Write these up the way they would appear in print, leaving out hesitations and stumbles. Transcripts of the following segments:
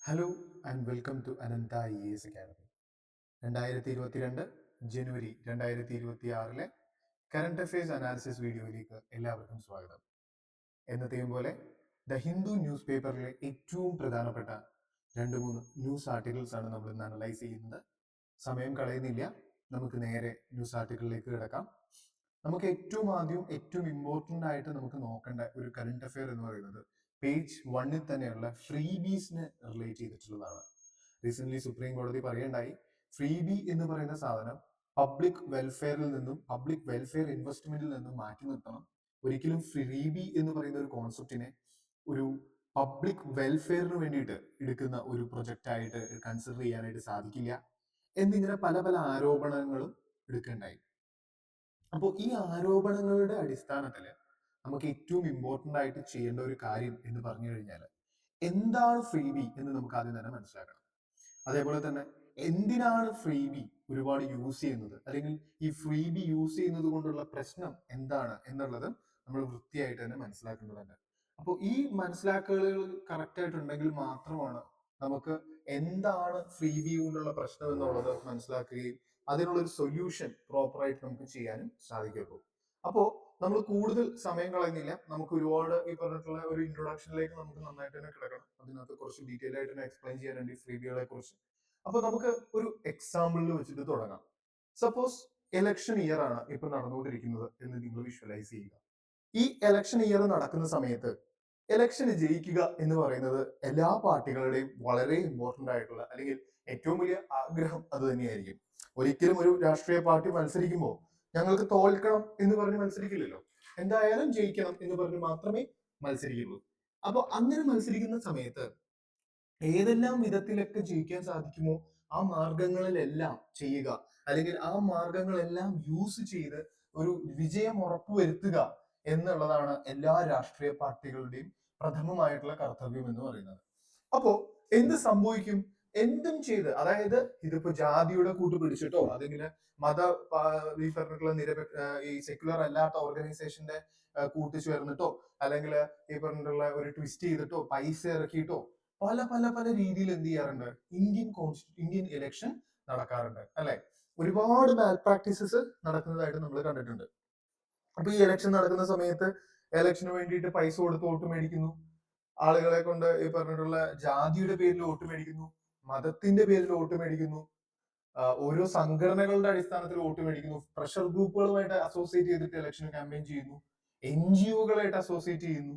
Hello and welcome to Anantha IAS academy. 2022 ജനുവരി 2026 current affairs analysis വീഡിയോയിലേക്ക് എല്ലാവർക്കും സ്വാഗതം. എന്നത്തെയും പോലെ ദ ഹിന്ദു ന്യൂസ് പേപ്പറിലെ ഏറ്റവും പ്രധാനപ്പെട്ട 2-3 ന്യൂസ് ആർട്ടിക്കിൾസ് ആണ് നമ്മൾ ഇന്ന് അനലൈസ് ചെയ്യുന്നത്. സമയം കളയുന്നില്ല, നമുക്ക് നേരെ ന്യൂസ് ആർട്ടിക്കിളിലേക്ക് കിടക്കാം. നമുക്ക് ഏറ്റവും ആദ്യം ഏറ്റവും ഇമ്പോർട്ടൻ്റ് ആയിട്ട് നമുക്ക് നോക്കേണ്ട ഒരു കറണ്ട് അഫെയർ എന്ന് പറയുന്നത് പേജ് 1 തന്നെയുള്ള ഫ്രീബീസിനെ റിലേറ്റ് ചെയ്തിട്ടുള്ളതാണ്. റീസെന്റ് സുപ്രീം കോടതി പറയണ്ടായി, ഫ്രീബി എന്ന് പറയുന്ന സാധനം പബ്ലിക് വെൽഫെയർ ഇൻവെസ്റ്റ്മെന്റിൽ നിന്നും മാറ്റി നിർത്തണം. ഒരിക്കലും ഫ്രീബി എന്ന് പറയുന്ന ഒരു കോൺസെപ്റ്റിനെ ഒരു പബ്ലിക് വെൽഫെയറിന് വേണ്ടിയിട്ട് എടുക്കുന്ന ഒരു പ്രൊജക്റ്റ് ആയിട്ട് കൺസിഡർ ചെയ്യാനായിട്ട് സാധിക്കില്ല എന്നിങ്ങനെ പല പല ആരോപണങ്ങളും എടുക്കുകയുണ്ടായി. അപ്പോൾ ഈ ആരോപണങ്ങളുടെ അടിസ്ഥാനത്തിൽ നമുക്ക് ഏറ്റവും ഇമ്പോർട്ടൻ്റ് ആയിട്ട് ചെയ്യേണ്ട ഒരു കാര്യം എന്ന് പറഞ്ഞു കഴിഞ്ഞാൽ എന്താണ് ഫ്രീബി എന്ന് നമുക്ക് ആദ്യം തന്നെ മനസ്സിലാക്കണം. അതേപോലെ തന്നെ എന്തിനാണ് ഫ്രീബി ഒരുപാട് യൂസ് ചെയ്യുന്നത്, അല്ലെങ്കിൽ ഈ ഫ്രീബി യൂസ് ചെയ്യുന്നത് കൊണ്ടുള്ള പ്രശ്നം എന്താണ് എന്നുള്ളത് നമ്മൾ വൃത്തിയായിട്ട് തന്നെ മനസ്സിലാക്കേണ്ടതുണ്ട്. അപ്പോൾ ഈ മനസ്സിലാക്കലുകൾ കറക്റ്റ് ആയിട്ടുണ്ടെങ്കിൽ മാത്രമാണ് നമുക്ക് എന്താണ് ഫ്രീബി കൊണ്ടുള്ള പ്രശ്നം എന്നുള്ളത് മനസ്സിലാക്കുകയും അതിനുള്ള ഒരു സൊല്യൂഷൻ പ്രോപ്പറായിട്ട് നമുക്ക് ചെയ്യാനും സാധിക്കുള്ളൂ. അപ്പോൾ നമ്മൾ കൂടുതൽ സമയം കളയുന്നില്ല, നമുക്ക് ഒരുപാട് ഈ പറഞ്ഞിട്ടുള്ള ഒരു ഇൻട്രൊഡക്ഷനിലേക്ക് നമുക്ക് നന്നായിട്ട് തന്നെ കിടക്കണം. അതിനകത്ത് കുറച്ച് ഡീറ്റെയിൽ ആയിട്ട് തന്നെ എക്സ്പ്ലെയിൻ ചെയ്യാനുണ്ട് ഈ ഫ്രീബികളെ കുറിച്ച്. അപ്പൊ നമുക്ക് ഒരു എക്സാമ്പിളിൽ വെച്ചിട്ട് തുടങ്ങാം. സപ്പോസ് എലക്ഷൻ ഇയർ ആണ് ഇപ്പൊ നടന്നുകൊണ്ടിരിക്കുന്നത് എന്ന് നിങ്ങൾ വിഷ്വലൈസ് ചെയ്യുക. ഈ എലക്ഷൻ ഇയർ നടക്കുന്ന സമയത്ത് എലക്ഷന് ജയിക്കുക എന്ന് പറയുന്നത് എല്ലാ പാർട്ടികളുടെയും വളരെ ഇമ്പോർട്ടന്റ് ആയിട്ടുള്ള, അല്ലെങ്കിൽ ഏറ്റവും വലിയ ആഗ്രഹം അത് തന്നെയായിരിക്കും. ഒരിക്കലും ഒരു രാഷ്ട്രീയ പാർട്ടി മത്സരിക്കുമ്പോൾ ഞങ്ങൾക്ക് തോൽക്കണം എന്ന് പറഞ്ഞ് മത്സരിക്കില്ലല്ലോ, എന്തായാലും ജയിക്കണം എന്ന് പറഞ്ഞ് മാത്രമേ മത്സരിക്കുള്ളൂ. അപ്പൊ അങ്ങനെ മത്സരിക്കുന്ന സമയത്ത് ഏതെല്ലാം വിധത്തിലൊക്കെ ജയിക്കാൻ സാധിക്കുമോ ആ മാർഗങ്ങളിലെല്ലാം ചെയ്യുക, അല്ലെങ്കിൽ ആ മാർഗങ്ങളെല്ലാം യൂസ് ചെയ്ത് ഒരു വിജയം ഉറപ്പുവരുത്തുക എന്നുള്ളതാണ് എല്ലാ രാഷ്ട്രീയ പാർട്ടികളുടെയും പ്രഥമമായിട്ടുള്ള കർത്തവ്യം എന്ന് പറയുന്നത്. അപ്പോ എന്ത് സംഭവിക്കും? എന്തും ചെയ്ത്, അതായത് ഇതിപ്പോ ജാതിയുടെ കൂട്ട് പിടിച്ചിട്ടോ, അല്ലെങ്കിൽ മത ഈ പറഞ്ഞിട്ടുള്ള ഈ സെക്യുലർ അല്ലാത്ത ഓർഗനൈസേഷന്റെ കൂട്ടിച്ചേർന്നിട്ടോ, അല്ലെങ്കിൽ ഈ പറഞ്ഞിട്ടുള്ള ഒരു ട്വിസ്റ്റ് ചെയ്തിട്ടോ, പൈസ ഇറക്കിയിട്ടോ, പല പല പല രീതിയിൽ എന്ത് ചെയ്യാറുണ്ട്? ഇന്ത്യൻ ഇലക്ഷൻ നടക്കാറുണ്ട് അല്ലെ? ഒരുപാട് മാൽ പ്രാക്ടീസസ് നടക്കുന്നതായിട്ട് നമ്മൾ കണ്ടിട്ടുണ്ട്. അപ്പൊ ഈ ഇലക്ഷൻ നടക്കുന്ന സമയത്ത് ഇലക്ഷന് വേണ്ടിയിട്ട് പൈസ കൊടുത്ത് വോട്ട് മേടിക്കുന്നു, ആളുകളെ കൊണ്ട് ഈ പറഞ്ഞിട്ടുള്ള ജാതിയുടെ പേരിൽ വോട്ട് മേടിക്കുന്നു, മതത്തിന്റെ പേരിൽ വോട്ട് മേടിക്കുന്നു, ഓരോ സംഘടനകളുടെ അടിസ്ഥാനത്തിൽ വോട്ട് മേടിക്കുന്നു, പ്രഷർ ഗ്രൂപ്പുകളുമായിട്ട് അസോസിയേറ്റ് ചെയ്തിട്ട് ഇലക്ഷൻ ക്യാമ്പയിൻ ചെയ്യുന്നു, NGO-കളായിട്ട് അസോസിയേറ്റ് ചെയ്യുന്നു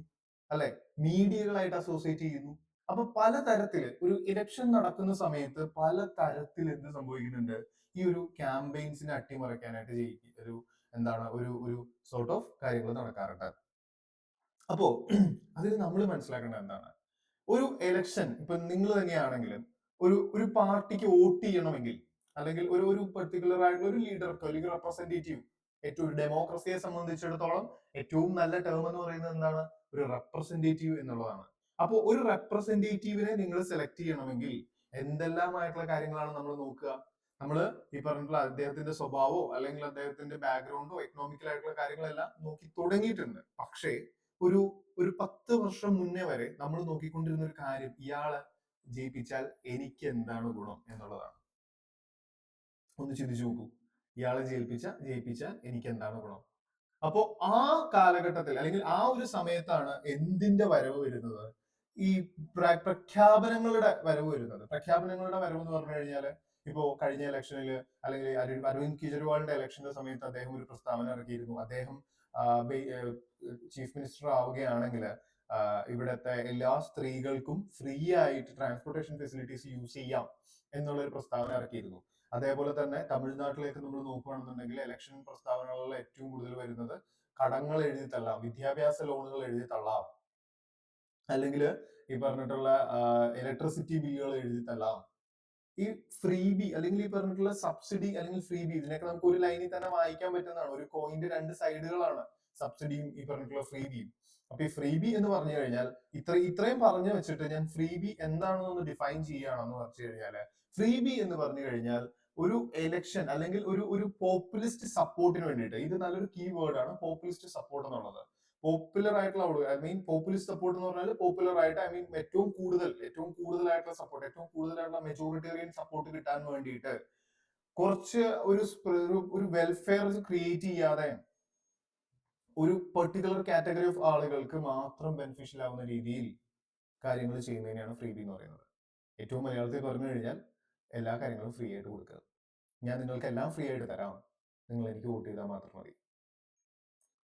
അല്ലെ, മീഡിയകളായിട്ട് അസോസിയേറ്റ് ചെയ്യുന്നു. അപ്പൊ പലതരത്തില് ഒരു ഇലക്ഷൻ നടക്കുന്ന സമയത്ത് പല തരത്തിൽ എന്ത് സംഭവിക്കുന്നുണ്ട്? ഈ ഒരു ക്യാമ്പയിൻസിനെ അട്ടിമറിക്കാനായിട്ട് ഒരു എന്താണ് ഒരു ഒരു സോർട്ട് ഓഫ് കാര്യങ്ങൾ നടക്കാറുണ്ട്. അപ്പോ അതിൽ നമ്മൾ മനസ്സിലാക്കേണ്ടത് എന്താണ്? ഒരു എലക്ഷൻ ഇപ്പൊ നിങ്ങൾ തന്നെയാണെങ്കിലും ഒരു പാർട്ടിക്ക് വോട്ട് ചെയ്യണമെങ്കിൽ, അല്ലെങ്കിൽ ഒരു പെർട്ടിക്കുലർ ആയിട്ടുള്ള ഒരു ലീഡർക്കോ അല്ലെങ്കിൽ റെപ്രസെന്റേറ്റീവ്, ഏറ്റവും ഡെമോക്രസിയെ സംബന്ധിച്ചിടത്തോളം ഏറ്റവും നല്ല ടേം എന്ന് പറയുന്നത് എന്താണ്? ഒരു റെപ്രസെന്റേറ്റീവ് എന്നുള്ളതാണ്. അപ്പോൾ ഒരു റെപ്രസെന്റേറ്റീവിനെ നിങ്ങൾ സെലക്ട് ചെയ്യണമെങ്കിൽ എന്തെല്ലാമായിട്ടുള്ള കാര്യങ്ങളാണ് നമ്മൾ നോക്കുക? നമ്മൾ ഈ പറഞ്ഞിട്ടുള്ള അദ്ദേഹത്തിന്റെ സ്വഭാവമോ അല്ലെങ്കിൽ അദ്ദേഹത്തിന്റെ ബാക്ക്ഗ്രൗണ്ടോ എക്കണോമിക്കൽ ആയിട്ടുള്ള കാര്യങ്ങളെല്ലാം നോക്കി തുടങ്ങിയിട്ടുണ്ട്. പക്ഷേ ഒരു ഒരു 10 വർഷം മുന്നേ വരെ നമ്മൾ നോക്കിക്കൊണ്ടിരുന്ന ഒരു കാര്യം, ഇയാളെ ജയിപ്പിച്ചാൽ എനിക്ക് എന്താണ് ഗുണം എന്നുള്ളതാണ്. ഒന്ന് ചിന്തിച്ചു നോക്കൂ, ഇയാളെ ജയിപ്പിച്ചാൽ എനിക്ക് എന്താണ് ഗുണം? അപ്പോ ആ കാലഘട്ടത്തിൽ, അല്ലെങ്കിൽ ആ ഒരു സമയത്താണ് എന്തിന്റെ വരവ് വരുന്നത്? ഈ പ്രഖ്യാപനങ്ങളുടെ വരവ് വരുന്നത്. പ്രഖ്യാപനങ്ങളുടെ വരവ് എന്ന് പറഞ്ഞു കഴിഞ്ഞാൽ, ഇപ്പോ കഴിഞ്ഞ ഇലക്ഷനിൽ, അല്ലെങ്കിൽ അരവിന്ദ് കെജ്രിവാളിന്റെ ഇലക്ഷന്റെ സമയത്ത് അദ്ദേഹം ഒരു പ്രസ്താവന ഇറക്കിയിരുന്നു. അദ്ദേഹം ചീഫ് മിനിസ്റ്റർ ആവുകയാണെങ്കിൽ ഇവിടുത്തെ എല്ലാ സ്ത്രീകൾക്കും ഫ്രീ ആയിട്ട് ട്രാൻസ്പോർട്ടേഷൻ ഫെസിലിറ്റീസ് യൂസ് ചെയ്യാം എന്നുള്ള ഒരു പ്രസ്താവന ഇറക്കിയിരുന്നു. അതേപോലെ തന്നെ തമിഴ്നാട്ടിലേക്ക് നമ്മൾ നോക്കുകയാണെന്നുണ്ടെങ്കിൽ ഇലക്ഷൻ പ്രസ്താവനകളിൽ ഏറ്റവും കൂടുതൽ വരുന്നത് കടങ്ങൾ എഴുതി തള്ളാം, വിദ്യാഭ്യാസ ലോണുകൾ എഴുതി തള്ളാം, അല്ലെങ്കിൽ ഈ പറഞ്ഞിട്ടുള്ള ഇലക്ട്രിസിറ്റി ബില്ലുകൾ എഴുതി തള്ളാം. ഈ ഫ്രീബി അല്ലെങ്കിൽ ഈ പറഞ്ഞിട്ടുള്ള സബ്സിഡി അല്ലെങ്കിൽ ഫ്രീബി, ഇതിനൊക്കെ നമുക്ക് ഒരു ലൈനിൽ തന്നെ വായിക്കാൻ പറ്റുന്നതാണ്. ഒരു കോയിന്റെ 2 സൈഡുകളാണ് സബ്സിഡിയും ഈ പറഞ്ഞിട്ടുള്ള ഫ്രീബിയും. അപ്പൊ ഈ ഫ്രീബി എന്ന് പറഞ്ഞു കഴിഞ്ഞാൽ, ഇത്രയും പറഞ്ഞു വെച്ചിട്ട് ഞാൻ ഫ്രീബി എന്താണെന്ന് ഡിഫൈൻ ചെയ്യുകയാണെന്ന് പറഞ്ഞു കഴിഞ്ഞാൽ, ഫ്രീബി എന്ന് പറഞ്ഞു കഴിഞ്ഞാൽ ഒരു എലക്ഷൻ അല്ലെങ്കിൽ ഒരു പോപ്പുലിസ്റ്റ് സപ്പോർട്ടിന് വേണ്ടിയിട്ട്, ഇത് നല്ലൊരു കീ വേർഡ് ആണ് പോപ്പുലിസ്റ്റ് സപ്പോർട്ട് എന്നുള്ളത്. പോപ്പുലർ ആയിട്ടുള്ള ആളുകൾ, ഐ മീൻ പോപ്പുലിസ്റ്റ് സപ്പോർട്ട് എന്ന് പറഞ്ഞാൽ പോപ്പുലർ ആയിട്ട്, ഐ മീൻ ഏറ്റവും കൂടുതലായിട്ടുള്ള സപ്പോർട്ട്, ഏറ്റവും കൂടുതലായിട്ടുള്ള മെജോറിറ്റേറിയൻ സപ്പോർട്ട് കിട്ടാൻ വേണ്ടിയിട്ട് കുറച്ച് ഒരു വെൽഫെയർ ക്രിയേറ്റ് ചെയ്യാതെ ഒരു പെർട്ടിക്കുലർ കാറ്റഗറി ഓഫ് ആളുകൾക്ക് മാത്രം ബെനിഫിഷ്യൽ ആവുന്ന രീതിയിൽ കാര്യങ്ങൾ ചെയ്യുന്നതിനെയാണ് ഫ്രീ ബി എന്ന് പറയുന്നത്. ഏറ്റവും മലയാളത്തിൽ പറഞ്ഞു കഴിഞ്ഞാൽ എല്ലാ കാര്യങ്ങളും ഫ്രീ ആയിട്ട് കൊടുക്കുക. ഞാൻ നിങ്ങൾക്ക് എല്ലാം ഫ്രീ ആയിട്ട് തരാം, നിങ്ങൾ എനിക്ക് വോട്ട് ചെയ്താൽ മാത്രം മതി.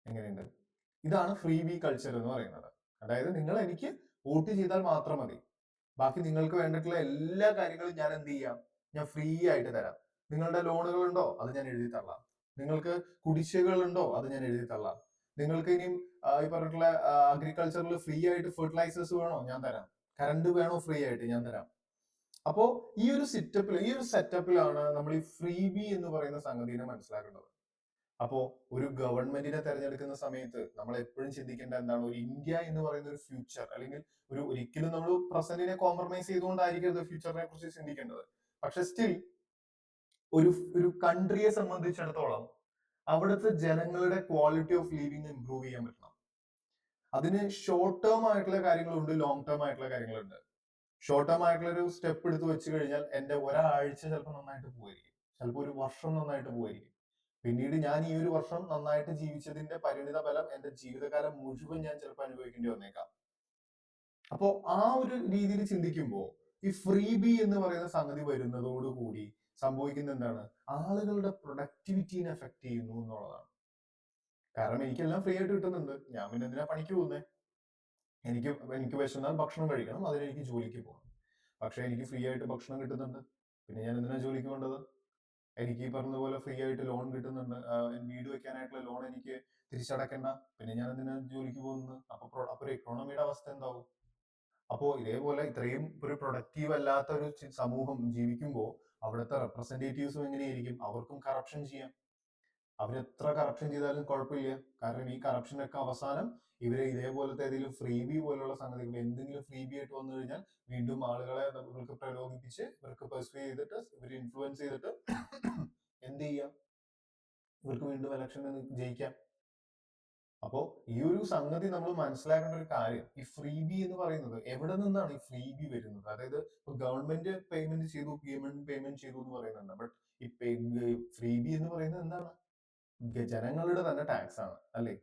എങ്ങനെയുണ്ട്? ഇതാണ് ഫ്രീ ബി കൾച്ചർ എന്ന് പറയുന്നത്. അതായത് നിങ്ങൾ എനിക്ക് വോട്ട് ചെയ്താൽ മാത്രം മതി, ബാക്കി നിങ്ങൾക്ക് വേണ്ടിയിട്ടുള്ള എല്ലാ കാര്യങ്ങളും ഞാൻ എന്ത് ചെയ്യാം, ഞാൻ ഫ്രീ ആയിട്ട് തരാം. നിങ്ങളുടെ ലോണുകൾ ഉണ്ടോ, അത് ഞാൻ എഴുതി തള്ളാം. നിങ്ങൾക്ക് കുടിശ്ശികകൾ ഉണ്ടോ, അത് ഞാൻ എഴുതി തള്ളാം. നിങ്ങൾക്ക് ഇനിയും ഈ പറഞ്ഞിട്ടുള്ള അഗ്രികൾച്ചറിൽ ഫ്രീ ആയിട്ട് ഫെർട്ടിലൈസേഴ്സ് വേണോ, ഞാൻ തരാം. കറണ്ട് വേണോ, ഫ്രീ ആയിട്ട് ഞാൻ തരാം. അപ്പോ ഈ ഒരു സെറ്റപ്പിലാണ് നമ്മൾ ഈ ഫ്രീ ബി എന്ന് പറയുന്ന സംഗതിനെ മനസ്സിലാക്കേണ്ടത്. അപ്പോ ഒരു ഗവൺമെന്റിനെ തെരഞ്ഞെടുക്കുന്ന സമയത്ത് നമ്മൾ എപ്പോഴും ചിന്തിക്കേണ്ട എന്താണ്, ഒരു ഇന്ത്യ എന്ന് പറയുന്ന ഒരു ഫ്യൂച്ചർ, അല്ലെങ്കിൽ ഒരിക്കലും നമ്മൾ പ്രസന്റിനെ കോംപ്രമൈസ് ചെയ്തുകൊണ്ടായിരിക്കരുത് ഫ്യൂച്ചറിനെ കുറിച്ച് ചിന്തിക്കേണ്ടത്. പക്ഷെ സ്റ്റിൽ ഒരു കൺട്രിയെ സംബന്ധിച്ചിടത്തോളം അവിടുത്തെ ജനങ്ങളുടെ ക്വാളിറ്റി ഓഫ് ലിവിങ് ഇംപ്രൂവ് ചെയ്യാൻ പറ്റണം. അതിന് ഷോർട്ട് ടേം ആയിട്ടുള്ള കാര്യങ്ങളുണ്ട്, ലോങ് ടേം ആയിട്ടുള്ള കാര്യങ്ങളുണ്ട്. ഷോർട്ട് ടേം ആയിട്ടുള്ള ഒരു സ്റ്റെപ്പ് എടുത്ത് വെച്ച് കഴിഞ്ഞാൽ എന്റെ ഒരാഴ്ച ചിലപ്പോൾ നന്നായിട്ട് പോയിരിക്കും, ചിലപ്പോൾ ഒരു വർഷം നന്നായിട്ട് പോയിരിക്കും. പിന്നീട് ഞാൻ ഈ ഒരു വർഷം നന്നായിട്ട് ജീവിച്ചതിന്റെ പരിണിത ഫലം എന്റെ ജീവിതകാലം മുഴുവൻ ഞാൻ ചിലപ്പോൾ അനുഭവിക്കേണ്ടി വന്നേക്കാം. അപ്പോ ആ ഒരു രീതിയിൽ ചിന്തിക്കുമ്പോൾ ഈ ഫ്രീ ബി എന്ന് പറയുന്ന സംഗതി വരുന്നതോടുകൂടി സംഭവിക്കുന്ന എന്താണ്, ആളുകളുടെ പ്രൊഡക്ടിവിറ്റിനെ എഫക്ട് ചെയ്യുന്നു എന്നുള്ളതാണ്. കാരണം എനിക്കെല്ലാം ഫ്രീ ആയിട്ട് കിട്ടുന്നുണ്ട്, ഞാൻ പിന്നെ എന്തിനാ പണിക്ക് പോകുന്നത്? എനിക്ക് വിശന്നാൽ ഭക്ഷണം കഴിക്കണം, അതിനെനിക്ക് ജോലിക്ക് പോകണം. പക്ഷെ എനിക്ക് ഫ്രീ ആയിട്ട് ഭക്ഷണം കിട്ടുന്നുണ്ട്, പിന്നെ ഞാൻ എന്തിനാ ജോലിക്ക് വേണ്ടത്? എനിക്ക് ഈ പറഞ്ഞതുപോലെ ഫ്രീ ആയിട്ട് ലോൺ കിട്ടുന്നുണ്ട്, വീട് വെക്കാനായിട്ടുള്ള ലോൺ എനിക്ക് തിരിച്ചടക്കേണ്ട, പിന്നെ ഞാൻ എന്തിനാ ജോലിക്ക് പോകുന്നത്? അപ്പൊ ഒരു എക്കോണമിയുടെ അവസ്ഥ എന്താവും? അപ്പോ ഇതേപോലെ ഇത്രയും ഒരു പ്രൊഡക്റ്റീവ് അല്ലാത്ത ഒരു സമൂഹം ജീവിക്കുമ്പോൾ അവിടുത്തെ റെപ്രസെന്റേറ്റീവ്സും എങ്ങനെയായിരിക്കും? അവർക്കും കറപ്ഷൻ ചെയ്യാം. അവരെത്ര കറപ്ഷൻ ചെയ്താലും കുഴപ്പമില്ല, കാരണം ഈ കറപ്ഷനൊക്കെ അവസാനം ഇവരെ ഇതേപോലത്തെ ഏതെങ്കിലും ഫ്രീ ബി പോലുള്ള സംഗതികൾ, എന്തെങ്കിലും ഫ്രീ ബി ആയിട്ട് വന്നു കഴിഞ്ഞാൽ വീണ്ടും ആളുകളെ ഇവർക്ക് പ്രലോഭിപ്പിച്ച് ഇവർക്ക് പെർസ്യൂ ചെയ്തിട്ട് ഇവർ ഇൻഫ്ലുവൻസ് ചെയ്തിട്ട് എന്ത് ചെയ്യാം, ഇവർക്ക് വീണ്ടും ഇലക്ഷൻ ജയിക്കാം. അപ്പോ ഈ ഒരു സംഗതി നമ്മൾ മനസ്സിലാക്കേണ്ട ഒരു കാര്യം, ഈ ഫ്രീ ബി എന്ന് പറയുന്നത് എവിടെ നിന്നാണ് ഈ ഫ്രീ ബി വരുന്നത്? അതായത് ഇപ്പൊ ഗവൺമെന്റ് പേയ്മെന്റ് ചെയ്തു എന്ന് പറയുന്നുണ്ട്, ബട്ട് ഈ ഫ്രീ ബി എന്ന് പറയുന്നത് എന്താണ്? ജനങ്ങളുടെ തന്നെ ടാക്സ് ആണ്, അല്ലേ?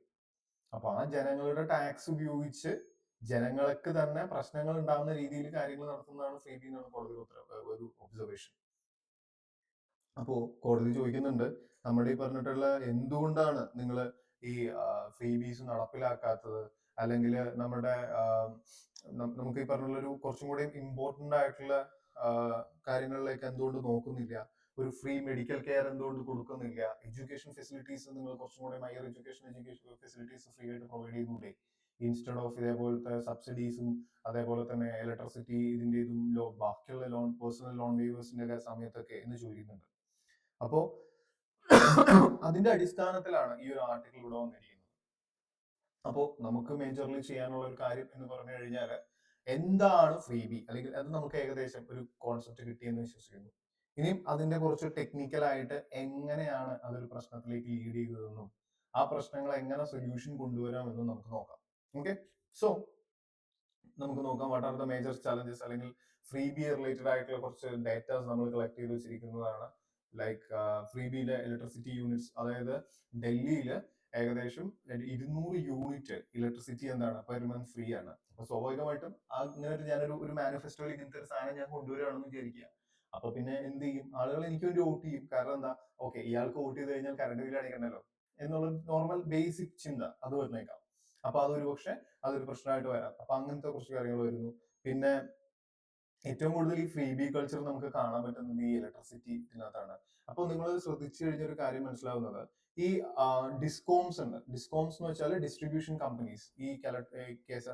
അപ്പൊ ആ ജനങ്ങളുടെ ടാക്സ് ഉപയോഗിച്ച് ജനങ്ങൾക്ക് തന്നെ പ്രശ്നങ്ങൾ ഉണ്ടാകുന്ന രീതിയിൽ കാര്യങ്ങൾ നടത്തുന്നതാണ് ഫ്രീ ബി എന്നാണ് കോടതി ഒരു ഒബ്സർവേഷൻ. അപ്പോ കോടതി ചോദിക്കുന്നുണ്ട്, നമ്മുടെ ഈ പറഞ്ഞിട്ടുള്ള എന്തുകൊണ്ടാണ് നിങ്ങൾ ഈ ഫ്രീ ബീസ് നടപ്പിലാക്കാത്തത്, അല്ലെങ്കിൽ നമ്മുടെ നമുക്ക് ഈ പറഞ്ഞുള്ള ഒരു കുറച്ചും കൂടി ഇമ്പോർട്ടന്റ് ആയിട്ടുള്ള കാര്യങ്ങളിലേക്ക് എന്തുകൊണ്ട് നോക്കുന്നില്ല? ഒരു ഫ്രീ മെഡിക്കൽ കെയർ എന്തുകൊണ്ട് കൊടുക്കുന്നില്ല? എഡ്യൂക്കേഷൻ ഫെസിലിറ്റീസ് നിങ്ങൾ കുറച്ചും കൂടി ഹയർ എഡ്യൂക്കേഷൻ ഫെസിലിറ്റീസ് ഫ്രീ ആയിട്ട് പ്രൊവൈഡ് ചെയ്തുകൂടെ, ഇൻസ്റ്റെഡ് ഓഫ് ഇതേപോലത്തെ സബ്സിഡീസും അതേപോലെ തന്നെ ഇലക്ട്രിസിറ്റി ഇതിന്റെ ഇതും ബാക്കിയുള്ള ലോൺ, പേഴ്സണൽ ലോൺ വേവേഴ്സിന്റെ സമയത്തൊക്കെ എന്ന് ചോദിക്കുന്നുണ്ട്. അപ്പോ അതിന്റെ അടിസ്ഥാനത്തിലാണ് ഈ ഒരു ആർട്ടിക്കിൾ ഇവിടെ വന്നിരിക്കുന്നത്. അപ്പോ നമുക്ക് മേജർലി ചെയ്യാനുള്ള ഒരു കാര്യം എന്ന് പറഞ്ഞു കഴിഞ്ഞാൽ എന്താണ് ഫ്രീ ബി, അല്ലെങ്കിൽ അത് നമുക്ക് ഏകദേശം ഒരു കോൺസെപ്റ്റ് കിട്ടിയെന്ന് വിശ്വസിക്കുന്നു. ഇനിയും അതിന്റെ കുറച്ച് ടെക്നിക്കൽ ആയിട്ട് എങ്ങനെയാണ് അതൊരു പ്രശ്നത്തിലേക്ക് ലീഡ് ചെയ്തതെന്നും ആ പ്രശ്നങ്ങൾ എങ്ങനെ സൊല്യൂഷൻ കൊണ്ടുവരാമെന്നും നമുക്ക് നോക്കാം. ഓക്കെ, സോ നമുക്ക് നോക്കാം what are the major challenges, അല്ലെങ്കിൽ ഫ്രീ ബി റിലേറ്റഡ് ആയിട്ടുള്ള കുറച്ച് ഡേറ്റാസ് നമ്മൾ കളക്ട് ചെയ്ത് വെച്ചിരിക്കുന്നതാണ്. ലൈക്ക് ഫ്രീ ബിയിലെ ഇലക്ട്രിസിറ്റി യൂണിറ്റ്സ്, അതായത് ഡൽഹിയിൽ ഏകദേശം 200 യൂണിറ്റ് ഇലക്ട്രിസിറ്റി എന്താണ് പെർ മന്ത് ഫ്രീ ആണ്. അപ്പൊ സ്വാഭാവികമായിട്ടും അങ്ങനെ ഞാനൊരു മാനിഫെസ്റ്റോയിൽ ഇങ്ങനത്തെ ഒരു സാധനം ഞാൻ കൊണ്ടുവരികയാണെന്ന് വിചാരിക്കുക. അപ്പൊ പിന്നെ എന്ത് ചെയ്യും, ആളുകൾ എനിക്ക് വേണ്ടി വോട്ട് ചെയ്യും. കാരണം എന്താ, ഓക്കെ ഇയാൾക്ക് വോട്ട് ചെയ്ത് കഴിഞ്ഞാൽ കറണ്ട് ബില്ല് അടയ്ക്കണ്ടല്ലോ എന്നുള്ള നോർമൽ ബേസിക് ചിന്ത അത് വന്നേക്കാം. അപ്പൊ അതൊരു പക്ഷെ അതൊരു പ്രശ്നമായിട്ട് വരാം. അപ്പൊ അങ്ങനത്തെ കുറച്ച് കാര്യങ്ങൾ വരുന്നു. പിന്നെ ഏറ്റവും കൂടുതൽ ഈ ഫ്രീ ബി കൾച്ചർ നമുക്ക് കാണാൻ പറ്റുന്നത് ഈ ഇലക്ട്രിസിറ്റി ഇതിനകത്താണ്. അപ്പോൾ നിങ്ങൾ ശ്രദ്ധിച്ചു കഴിഞ്ഞ ഒരു കാര്യം മനസ്സിലാവുന്നത്, ഈ ഡിസ്കോംസ് ഉണ്ട്. ഡിസ്കോംസ് എന്ന് വെച്ചാൽ ഡിസ്ട്രിബ്യൂഷൻ കമ്പനീസ്. ഈ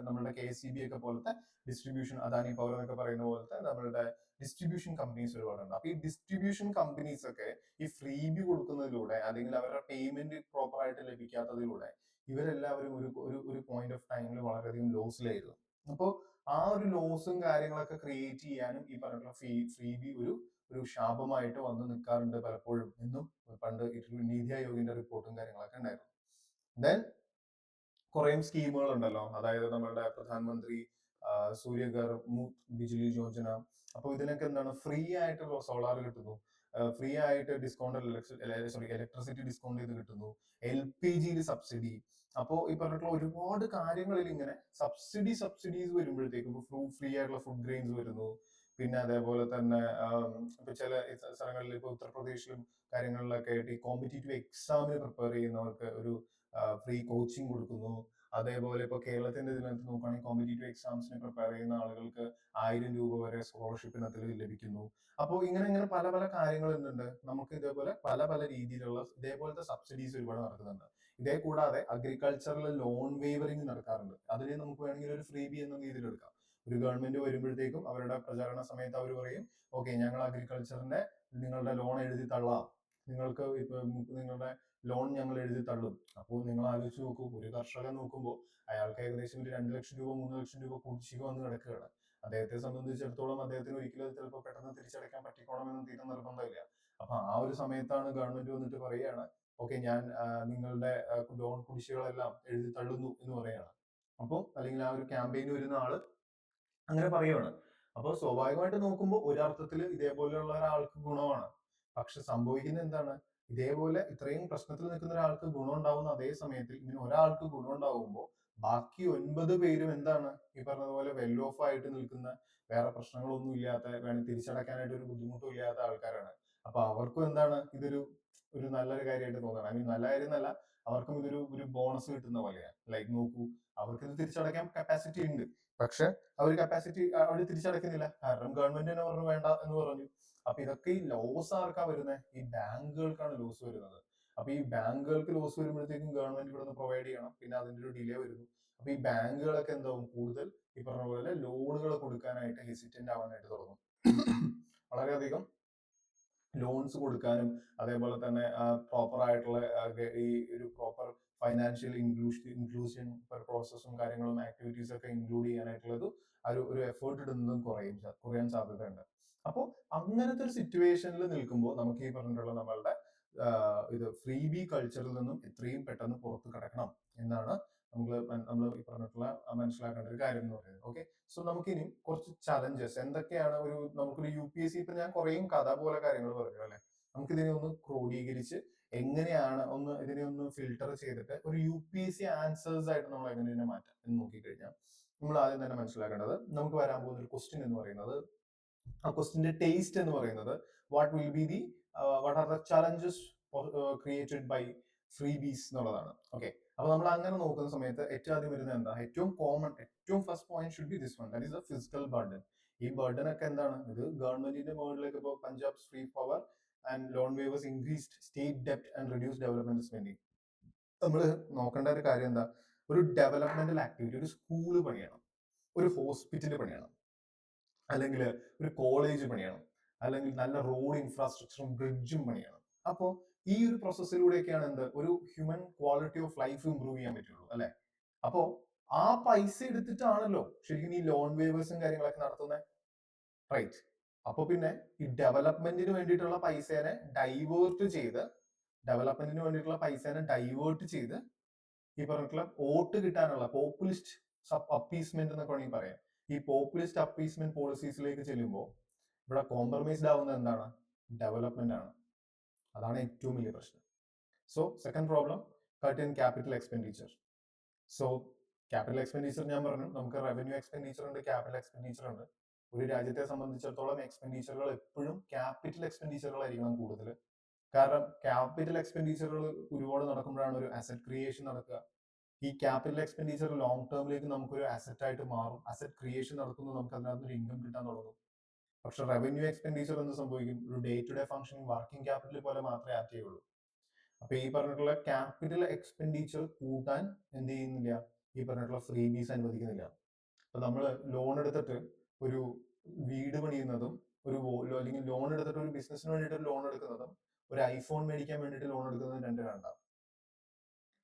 നമ്മളുടെ KSEB ഒക്കെ പോലത്തെ ഡിസ്ട്രിബ്യൂഷൻ, അദാനി പവർ എന്നൊക്കെ പറയുന്ന പോലത്തെ നമ്മളുടെ ഡിസ്ട്രിബ്യൂഷൻ കമ്പനീസ് ഒരുപാടുണ്ട്. അപ്പൊ ഈ ഡിസ്ട്രിബ്യൂഷൻ കമ്പനീസ് ഒക്കെ ഈ ഫ്രീ ബി കൊടുക്കുന്നതിലൂടെ, അല്ലെങ്കിൽ അവരുടെ പേയ്മെന്റ് പ്രോപ്പർ ആയിട്ട് ലഭിക്കാത്തതിലൂടെ ഇവരെല്ലാവരും ഒരു പോയിന്റ് ഓഫ് ടൈമിൽ വളരെയധികം ലോസിലായിരുന്നു. അപ്പോൾ ആ ഒരു ലോസും കാര്യങ്ങളൊക്കെ ക്രിയേറ്റ് ചെയ്യാനും ഈ പറഞ്ഞിട്ടുള്ള ഫ്രീ ബി ഒരു ശാപമായിട്ട് വന്ന് നിൽക്കാറുണ്ട് പലപ്പോഴും എന്നും പണ്ട് നീതി ആയോഗിന്റെ റിപ്പോർട്ടും കാര്യങ്ങളൊക്കെ ഉണ്ടായിരുന്നു. ദെൻ കുറേ സ്കീമുകൾ ഉണ്ടല്ലോ. അതായത് നമ്മളുടെ പ്രധാനമന്ത്രി സൂര്യഘർ മുഫ്ത് ബിജ്ലി യോജന. അപ്പോൾ ഇതിനൊക്കെ എന്താണ്, ഫ്രീ ആയിട്ട് സോളാർ കിട്ടുന്നു, ഫ്രീ ആയിട്ട് ഡിസ്കൗണ്ട്, ഇലക്ട്രിസിറ്റി ഡിസ്കൗണ്ട് ചെയ്ത് കിട്ടുന്നു, LPG സബ്സിഡി. അപ്പോൾ ഈ പറഞ്ഞിട്ടുള്ള ഒരുപാട് കാര്യങ്ങളിൽ ഇങ്ങനെ സബ്സിഡീസ് വരുമ്പോഴത്തേക്കും ഫ്രീ ആയിട്ടുള്ള ഫുഡ് ഗ്രെയിൻസ് വരുന്നു. പിന്നെ അതേപോലെ തന്നെ ഇപ്പൊ ചില സ്ഥലങ്ങളിൽ, ഇപ്പൊ ഉത്തർപ്രദേശിലും കാര്യങ്ങളിലൊക്കെ ആയിട്ട് ഈ കോമ്പറ്റേറ്റീവ് എക്സാമിന് പ്രിപ്പയർ ചെയ്യുന്നവർക്ക് ഒരു ഫ്രീ കോച്ചിങ് കൊടുക്കുന്നു. അതേപോലെ ഇപ്പൊ കേരളത്തിന്റെ ഇതിനകത്ത് നോക്കുകയാണെങ്കിൽ കോമ്പറ്റേറ്റീവ് എക്സാംസിന് പ്രിപ്പയർ ചെയ്യുന്ന ആളുകൾക്ക് 1000 രൂപ വരെ സ്കോളർഷിപ്പിനകത്ത് ലഭിക്കുന്നു. അപ്പോൾ ഇങ്ങനെ ഇങ്ങനെ പല പല കാര്യങ്ങൾ എന്തുണ്ട്, നമുക്ക് ഇതേപോലെ പല പല രീതിയിലുള്ള ഇതേപോലത്തെ സബ്സിഡീസ് ഒരുപാട് നടക്കുന്നുണ്ട്. ഇതേ കൂടാതെ അഗ്രികൾച്ചറിൽ ലോൺ വേവറിംഗ് നടക്കാറുണ്ട്. അതിനെ നമുക്ക് വേണമെങ്കിൽ ഒരു ഫ്രീ ബി എന്ന രീതിയിൽ എടുക്കാം. ഒരു ഗവൺമെന്റ് വരുമ്പോഴത്തേക്കും അവരുടെ പ്രചാരണ സമയത്ത് അവർ പറയും, ഓക്കെ, ഞങ്ങൾ അഗ്രികൾച്ചറിന്റെ നിങ്ങളുടെ ലോൺ എഴുതി തള്ളാം, നിങ്ങൾക്ക് ഇപ്പൊ നിങ്ങളുടെ ലോൺ ഞങ്ങൾ എഴുതി തള്ളും. അപ്പോൾ നിങ്ങൾ ആലോചിച്ച് നോക്കൂ, ഒരു കർഷകൻ നോക്കുമ്പോൾ അയാൾക്ക് ഏകദേശം ഒരു 2 ലക്ഷം രൂപ 3 ലക്ഷം രൂപ കുടിശ്ശിക വന്ന് കിടക്കുകയാണ്. അദ്ദേഹത്തെ സംബന്ധിച്ചിടത്തോളം അദ്ദേഹത്തിന് ഒരിക്കലും അത് ചിലപ്പോൾ പെട്ടെന്ന് തിരിച്ചടയ്ക്കാൻ പറ്റിക്കോണമെന്ന് തീരെ നിർബന്ധമില്ല. അപ്പൊ ആ ഒരു സമയത്താണ് ഗവൺമെന്റ് വന്നിട്ട് പറയുകയാണ്, ഓക്കെ, ഞാൻ നിങ്ങളുടെ ലോൺ കുടിശ്ശികളെല്ലാം എഴുതി തള്ളുന്നു എന്ന് പറയുകയാണ്. അപ്പോൾ അല്ലെങ്കിൽ ആ ഒരു ക്യാമ്പയിന് വരുന്ന ആള് അങ്ങനെ പറയുവാണ്. അപ്പോൾ സ്വാഭാവികമായിട്ട് നോക്കുമ്പോൾ ഒരർത്ഥത്തിൽ ഇതേപോലെയുള്ള ഒരാൾക്ക് ഗുണമാണ്. പക്ഷെ സംഭവിക്കുന്നത് എന്താണ്, ഇതേപോലെ ഇത്രയും പ്രശ്നത്തിൽ നിൽക്കുന്ന ഒരാൾക്ക് ഗുണം ഉണ്ടാവുന്ന അതേ സമയത്തിൽ ഇങ്ങനെ ഒരാൾക്ക് ഗുണം ഉണ്ടാവുമ്പോൾ ബാക്കി 9 പേരും എന്താണ്, ഈ പറഞ്ഞതുപോലെ വെൽ ഓഫ് ആയിട്ട് നിൽക്കുന്ന, വേറെ പ്രശ്നങ്ങളൊന്നും ഇല്ലാത്ത, വേണമെങ്കിൽ തിരിച്ചടയ്ക്കാനായിട്ട് ഒരു ബുദ്ധിമുട്ടും ഇല്ലാത്ത ആൾക്കാരാണ്. അപ്പൊ അവർക്കും എന്താണ് ഇതൊരു ഒരു നല്ലൊരു കാര്യമായിട്ട് തോന്നണം. ഐ മീൻ നല്ല കാര്യം എന്നല്ല, അവർക്കും ഇതൊരു ഒരു ബോണസ് കിട്ടുന്ന പോലെയാണ്. ലൈക്ക് നോക്കൂ, അവർക്ക് ഇത് തിരിച്ചടയ്ക്കാൻ കപ്പാസിറ്റി ഉണ്ട്, പക്ഷെ അവർ തിരിച്ചടയ്ക്കുന്നില്ല, കാരണം ഗവൺമെന്റ് തന്നെ പറഞ്ഞു വേണ്ട എന്ന് പറഞ്ഞു. അപ്പൊ ഇതൊക്കെ ഈ ലോസ് ആർക്കാ വരുന്നത്, ഈ ബാങ്കുകൾക്കാണ് ലോസ് വരുന്നത്. അപ്പൊ ഈ ബാങ്കുകൾക്ക് ലോസ് വരുമ്പോഴത്തേക്കും ഗവൺമെന്റ് ഇവിടെ നിന്ന് പ്രൊവൈഡ് ചെയ്യണം, പിന്നെ അതിന്റെ ഒരു ഡിലേ വരുന്നു. അപ്പൊ ഈ ബാങ്കുകളൊക്കെ എന്താവും, കൂടുതൽ ഈ പറഞ്ഞ പോലെ ലോണുകൾ കൊടുക്കാനായിട്ട് ഹെസിറ്റന്റ് ആവാനായിട്ട് തുടങ്ങും. വളരെയധികം ലോൺസ് കൊടുക്കാനും അതേപോലെ തന്നെ പ്രോപ്പർ ആയിട്ടുള്ള ഈ ഒരു പ്രോപ്പർ ഫൈനാൻഷ്യൽ ഇൻക്ലൂഷൻ പ്രോസസ്സും കാര്യങ്ങളും ആക്ടിവിറ്റീസ് ഒക്കെ ഇൻക്ലൂഡ് ചെയ്യാനായിട്ടുള്ളത് ഒരു എഫേർട്ട് ഇടുന്നതും കുറയാൻ സാധ്യതയുണ്ട്. അപ്പോൾ അങ്ങനത്തെ ഒരു സിറ്റുവേഷനിൽ നിൽക്കുമ്പോൾ നമുക്ക് ഈ പറഞ്ഞിട്ടുള്ള നമ്മളുടെ ഇത് ഫ്രീ ബി കൾച്ചറിൽ നിന്നും എത്രയും പെട്ടെന്ന് പുറത്ത് കിടക്കണം എന്നാണ് നമ്മൾ ഈ പറഞ്ഞിട്ടുള്ള മനസ്സിലാക്കേണ്ട ഒരു കാര്യം എന്ന് പറയുന്നത്. ഓക്കെ, സോ നമുക്കിനി കുറച്ച് ചലഞ്ചസ് എന്തൊക്കെയാണ്, നമുക്കൊരു UPSC, ഇപ്പൊ ഞാൻ കുറേയും കഥ പോലെ കാര്യങ്ങൾ പറഞ്ഞു അല്ലെ, നമുക്കിതിനെ ഒന്ന് ക്രോഡീകരിച്ച് എങ്ങനെയാണ് ഇതിനെ ഒന്ന് ഫിൽട്ടർ ചെയ്തിട്ട് ഒരു UPSC ആൻസേഴ്സ് ആയിട്ട് നമ്മൾ എങ്ങനെ മാറ്റാം എന്ന് നോക്കിക്കഴിഞ്ഞാൽ, നമ്മൾ ആദ്യം തന്നെ മനസ്സിലാക്കേണ്ടത്, നമുക്ക് വരാൻ പോകുന്ന ഒരു ക്വസ്റ്റ്യൻ എന്ന് പറയുന്നത്, ആ ക്വസ്റ്റിന്റെ ടേസ്റ്റ് എന്ന് പറയുന്നത്, what are the challenges created by freebies എന്നുള്ളതാണ്. ഓക്കെ, അപ്പൊ നമ്മൾ അങ്ങനെ നോക്കുന്ന സമയത്ത് ഏറ്റവും ആദ്യം വരുന്നത് എന്താ, ഏറ്റവും first point should be this one, that is the physical burden. ഈ ബർഡൻ ഒക്കെ എന്താണ്, ഇത് ഗവൺമെന്റിന്റെ മുകളിലേക്ക് ഇപ്പോൾ Punjab free power and loan waivers increased state ഡെപ്റ്റ് ആൻഡ് റിഡ്യൂസ് ഡെവലപ്മെന്റ് സ്പെൻഡിങ്. നമ്മൾ നോക്കേണ്ട ഒരു കാര്യം എന്താ, ഒരു ഡെവലപ്മെന്റൽ ആക്ടിവിറ്റി, ഒരു സ്കൂള് പണിയണം, ഒരു ഹോസ്പിറ്റൽ പണിയണം, അല്ലെങ്കിൽ ഒരു കോളേജ് പണിയണം, അല്ലെങ്കിൽ നല്ല റോഡ് ഇൻഫ്രാസ്ട്രക്ചറും ബ്രിഡ്ജും പണിയണം. അപ്പോൾ ഈ ഒരു പ്രോസസ്സിലൂടെയൊക്കെയാണ് ഒരു human quality of life improve ചെയ്യാൻ പറ്റുള്ളൂ അല്ലെ. അപ്പോ ആ പൈസ എടുത്തിട്ടാണല്ലോ ശരിക്കും ഈ ലോൺ വേവേഴ്സും കാര്യങ്ങളൊക്കെ നടത്തുന്നത്, റൈറ്റ്? അപ്പൊ പിന്നെ ഈ ഡെവലപ്മെന്റിന് വേണ്ടിയിട്ടുള്ള പൈസേനെ ഡൈവേർട്ട് ചെയ്ത് ഈ പറഞ്ഞിട്ടുള്ള വോട്ട് കിട്ടാനുള്ള പോപ്പുലിസ്റ്റ് അപ്പീസ്മെന്റ് എന്നൊക്കെ വേണമെങ്കിൽ പറയാം. ഈ പോപ്പുലിസ്റ്റ് അപ്പീസ്മെന്റ് പോളിസീസിലേക്ക് ചെല്ലുമ്പോൾ ഇവിടെ കോംപ്രമൈസ്ഡ് ആവുന്നത് എന്താണ്, ഡെവലപ്മെന്റ് ആണ്. അതാണ് ഏറ്റവും വലിയ പ്രശ്നം. So second problem, cut in capital expenditure. So capital expenditure ഞാൻ പറഞ്ഞു, നമുക്ക് റവന്യൂ എക്സ്പെൻഡിച്ചർ ഉണ്ട്, ക്യാപിറ്റൽ എക്സ്പെൻഡിച്ചർ ഉണ്ട്. ഒരു രാജ്യത്തെ സംബന്ധിച്ചിടത്തോളം എക്സ്പെൻഡിച്ചറുകൾ എപ്പോഴും ക്യാപിറ്റൽ എക്സ്പെൻഡിച്ചറുകളായിരിക്കണം കൂടുതൽ. കാരണം ക്യാപിറ്റൽ എക്സ്പെൻഡിച്ചറുകൾ ഒരുപാട് നടക്കുമ്പോഴാണ് ഒരു അസറ്റ് ക്രിയേഷൻ നടക്കുക. ഈ ക്യാപിറ്റൽ എക്സ്പെൻഡിച്ചർ ലോങ് ടേമിലേക്ക് നമുക്കൊരു അസറ്റ് ആയിട്ട് മാറും. അസറ്റ് ക്രിയേഷൻ നടക്കുമ്പോൾ നമുക്ക് അതിനകത്ത് ഒരു ഇൻകം കിട്ടാൻ തുടങ്ങും. പക്ഷെ റവന്യൂ എക്സ്പെൻഡിച്ചർ എന്ത് സംഭവിക്കും, ഒരു day to day functioning working capital പോലെ മാത്രമേ ആക്ട് ചെയ്യുള്ളൂ. അപ്പൊ ഈ പറഞ്ഞിട്ടുള്ള ക്യാപിറ്റൽ എക്സ്പെൻഡിച്ചർ കൂട്ടാൻ എന്ത് ചെയ്യുന്നില്ല, ഈ പറഞ്ഞിട്ടുള്ള ഫ്രീ ബീസ് അനുവദിക്കുന്നില്ല. അപ്പൊ നമ്മൾ ലോൺ എടുത്തിട്ട് ഒരു വീട് പണിയുന്നതും, അല്ലെങ്കിൽ ലോൺ എടുത്തിട്ട് ഒരു ബിസിനസിന് വേണ്ടിയിട്ട് ലോൺ എടുക്കുന്നതും, ഒരു ഐഫോൺ മേടിക്കാൻ വേണ്ടിയിട്ട് ലോൺ എടുക്കുന്നതും രണ്ട് രണ്ടാണ്.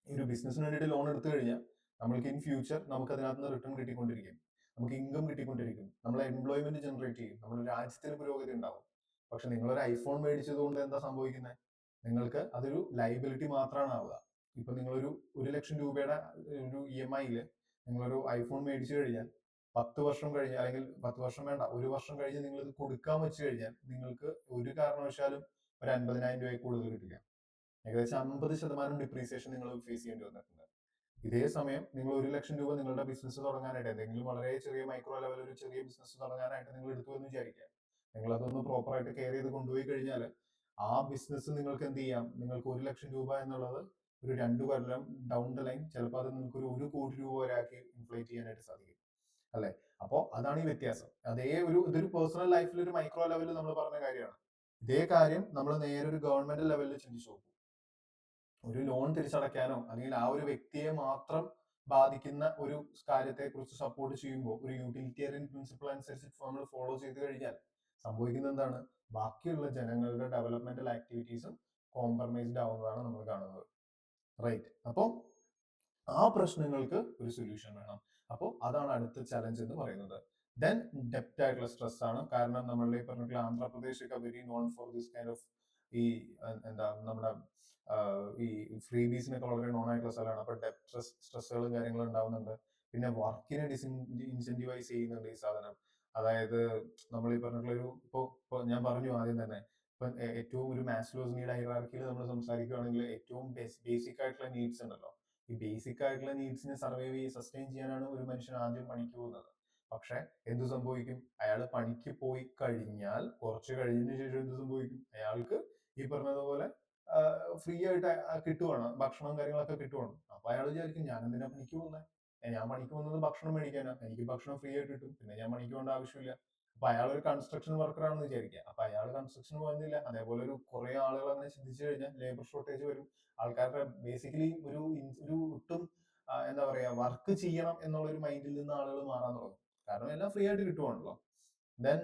ഈ ഒരു ബിസിനസിന് വേണ്ടിയിട്ട് ലോൺ എടുത്തു കഴിഞ്ഞാൽ നമ്മൾക്ക് ഇൻ ഫ്യൂച്ചർ നമുക്ക് അതിനകത്ത് നിന്ന് റിട്ടേൺ കിട്ടിക്കൊണ്ടിരിക്കും, നമുക്ക് ഇൻകം കിട്ടിക്കൊണ്ടിരിക്കും, നമ്മളെ എംപ്ലോയ്മെന്റ് ജനറേറ്റ് ചെയ്യും, നമ്മുടെ രാജ്യത്തിന് പുരോഗതി ഉണ്ടാവും. പക്ഷെ നിങ്ങളൊരു ഐഫോൺ മേടിച്ചത് കൊണ്ട് എന്താ സംഭവിക്കുന്നത്, നിങ്ങൾക്ക് അതൊരു ലൈബിലിറ്റി മാത്രമാണ് ആവുക. ഇപ്പൊ നിങ്ങളൊരു 1 ലക്ഷം രൂപയുടെ ഒരു EMI നിങ്ങളൊരു ഐഫോൺ മേടിച്ചു കഴിഞ്ഞാൽ 10 വർഷം കഴിഞ്ഞ്, അല്ലെങ്കിൽ 10 വർഷം വേണ്ട, 1 വർഷം കഴിഞ്ഞ് നിങ്ങൾ ഇത് കൊടുക്കാൻ വെച്ച് കഴിഞ്ഞാൽ നിങ്ങൾക്ക് ഒരു കാരണവശാലും ഒരു 50,000 രൂപയിൽ കൂടുതൽ കിട്ടില്ല. ഏകദേശം 50% ഡിപ്രീസിയേഷൻ നിങ്ങൾ ഫേസ് ചെയ്യേണ്ടി വന്നിട്ടുണ്ട്. ഇതേ സമയം നിങ്ങൾ 1 ലക്ഷം രൂപ നിങ്ങളുടെ ബിസിനസ് തുടങ്ങാനായിട്ട്, എന്തെങ്കിലും വളരെ ചെറിയ മൈക്രോ ലെവൽ ഒരു ചെറിയ ബിസിനസ് തുടങ്ങാനായിട്ട് നിങ്ങൾ എടുത്തു എന്ന് വിചാരിക്കുക. നിങ്ങൾ അതൊന്ന് പ്രോപ്പറായിട്ട് കെയർ ചെയ്ത് കൊണ്ടുപോയി കഴിഞ്ഞാൽ ആ ബിസിനസ് നിങ്ങൾക്ക് എന്ത് ചെയ്യാം, നിങ്ങൾക്ക് 1 ലക്ഷം രൂപ എന്നുള്ളത് ഒരു 2 കൊല്ലം ഡൗൺ ദ ലൈൻ ചിലപ്പോൾ അത് നിങ്ങൾക്ക് ഒരു 1 കോടി രൂപ വരെ ആക്കി ഇൻഫ്ലേറ്റ് ചെയ്യാനായിട്ട് സാധിക്കും, അല്ലെ? അപ്പോൾ അതാണ് ഈ വ്യത്യാസം. ഇതൊരു പേഴ്സണൽ ലൈഫിൽ ഒരു മൈക്രോ ലെവലിൽ നമ്മൾ പറഞ്ഞ കാര്യമാണ്. ഇതേ കാര്യം നമ്മൾ നേരെ ഒരു ഗവൺമെന്റ് ലെവലിൽ ചിന്തിച്ചു നോക്കും. ഒരു ലോൺ തിരിച്ചടയ്ക്കാനോ അല്ലെങ്കിൽ ആ ഒരു വ്യക്തിയെ മാത്രം ബാധിക്കുന്ന ഒരു കാര്യത്തെ കുറിച്ച് സപ്പോർട്ട് ചെയ്യുമ്പോൾ ഒരു യൂട്ടിലിറ്റേറിയൻ പ്രിൻസിപ്പിൾ അനുസരിച്ച് നമ്മൾ ഫോളോ ചെയ്ത് കഴിഞ്ഞാൽ സംഭവിക്കുന്നത് എന്താണ്? ബാക്കിയുള്ള ജനങ്ങളുടെ ഡെവലപ്മെന്റൽ ആക്ടിവിറ്റീസും കോംപ്രമൈസ്ഡ് ആവുന്നതാണ് നമ്മൾ കാണുന്നത്, റൈറ്റ്? അപ്പോൾ ആ പ്രശ്നങ്ങൾക്ക് ഒരു സൊല്യൂഷൻ വേണം. അപ്പോൾ അതാണ് അടുത്ത ചലഞ്ച് എന്ന് പറയുന്നത്. ദെൻ ഡെപ്റ്റ് ആയിട്ടുള്ള സ്ട്രെസ് ആണ്. കാരണം നമ്മളുടെ ഈ പറഞ്ഞിട്ടുള്ള ആന്ധ്രാപ്രദേശ് ഒക്കെ very known for this kind of ഈ എന്താ നമ്മുടെ ഈ ഫ്രീ ബീസിനൊക്കെ വളരെ നോൺ ആയിട്ടുള്ള സ്ഥലമാണ്. അപ്പൊ ഡെപ്റ്റ് സ്ട്രെസ്സുകളും കാര്യങ്ങളും ഉണ്ടാവുന്നുണ്ട്. പിന്നെ വർക്കിനെ ഇൻസെന്റിവൈസ് ചെയ്യുന്നുണ്ട് ഈ സാധനം. അതായത് നമ്മൾ ഈ പറഞ്ഞിട്ടുള്ള ഇപ്പൊ ഞാൻ പറഞ്ഞു ആദ്യം തന്നെ, ഇപ്പൊ ഏറ്റവും ഒരു മാസ്ലോസ് നീഡ് ഹൈറാർക്കിയിൽ നമ്മൾ സംസാരിക്കുകയാണെങ്കിൽ ഏറ്റവും ബേസിക് ആയിട്ടുള്ള നീഡ്സ് ഉണ്ടല്ലോ. ഈ ബേസിക് ആയിട്ടുള്ള നീഡ്സിനെ സസ്റ്റെയിൻ ചെയ്യാനാണ് ഒരു മനുഷ്യൻ ആദ്യം പണിക്ക് പോകുന്നത്. പക്ഷെ എന്ത് സംഭവിക്കും? അയാൾ പണിക്ക് പോയി കഴിഞ്ഞാൽ കുറച്ച് കഴിഞ്ഞതിന് ശേഷം എന്ത് സംഭവിക്കും? അയാൾക്ക് ഈ പറഞ്ഞതുപോലെ ഫ്രീ ആയിട്ട് കിട്ടുവാണ്, ഭക്ഷണവും കാര്യങ്ങളൊക്കെ കിട്ടുവാണ്. അപ്പൊ അയാൾ വിചാരിക്കും, ഞാൻ എന്തിനാ പണിക്ക് പോകുന്നത്? ഞാൻ പണിക്ക് പോകുന്നത് ഭക്ഷണം മേടിക്കാനാ, എനിക്ക് ഭക്ഷണം ഫ്രീ ആയിട്ട് കിട്ടും, പിന്നെ ഞാൻ പണിക്ക് പോകേണ്ട ആവശ്യമില്ല. അപ്പൊ അയാൾ ഒരു കൺസ്ട്രക്ഷൻ വർക്കർ ആണെന്ന് വിചാരിക്കുക. അപ്പൊ അയാൾ കൺസ്ട്രക്ഷൻ പോകുന്നില്ല. അതേപോലെ കുറെ ആളുകൾ അങ്ങനെ ചിന്തിച്ചു കഴിഞ്ഞാൽ ലേബർ ഷോർട്ടേജ് വരും. ആൾക്കാരുടെ ബേസിക്കലി ഒരു ഒട്ടും എന്താ പറയാ, വർക്ക് ചെയ്യണം എന്നുള്ള ഒരു മൈൻഡിൽ നിന്ന് ആളുകൾ മാറാൻ തുടങ്ങും. കാരണം എല്ലാം ഫ്രീ ആയിട്ട് കിട്ടുവാണല്ലോ. ദെൻ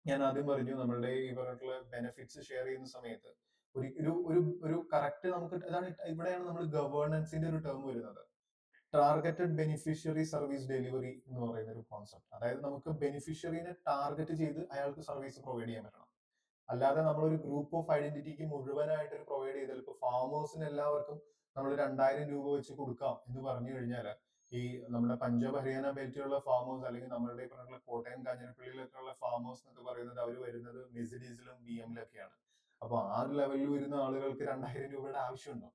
ഞാൻ ആദ്യം പറഞ്ഞു, നമ്മളുടെ ഈ പറഞ്ഞിട്ടുള്ള ബെനിഫിറ്റ്സ് ഷെയർ ചെയ്യുന്ന സമയത്ത് ഒരു കറക്റ്റ് നമുക്ക് അതാണ് ഇവിടെയാണ് നമ്മൾ ഗവേണൻസിന്റെ ഒരു ടേം വരുന്നത്. ടാർഗറ്റഡ് ബെനിഫിഷ്യറി സർവീസ് ഡെലിവറി എന്ന് പറയുന്ന ഒരു കോൺസെപ്റ്റ്. അതായത് നമുക്ക് ബെനിഫിഷ്യറിനെ ടാർഗറ്റ് ചെയ്ത് അയാൾക്ക് സർവീസ് പ്രൊവൈഡ് ചെയ്യാൻ പറ്റണം. അല്ലാതെ നമ്മളൊരു ഗ്രൂപ്പ് ഓഫ് ഐഡന്റിറ്റിക്ക് മുഴുവനായിട്ട് ഒരു പ്രൊവൈഡ് ചെയ്താൽ, ഇപ്പൊ ഫാമേഴ്സിന് എല്ലാവർക്കും നമ്മൾ 2000 രൂപ വെച്ച് കൊടുക്കാം എന്ന് പറഞ്ഞു കഴിഞ്ഞാൽ, ഈ നമ്മുടെ പഞ്ചാബ് ഹരിയാന ബെൽറ്റിലുള്ള ഫാമേഴ്സ്, അല്ലെങ്കിൽ നമ്മളുടെ ഈ പറഞ്ഞ കോട്ടയം കാഞ്ഞിരപ്പള്ളിയിലൊക്കെ ഉള്ള ഫാമേഴ്സ് എന്നൊക്കെ പറയുന്നത് അവർ വരുന്നത് മെസിഡീസിലും BM-ലൊക്കെയാണ്. അപ്പൊ ആ ഒരു ലെവലിൽ വരുന്ന ആളുകൾക്ക് 2000 രൂപയുടെ ആവശ്യമുണ്ടോ?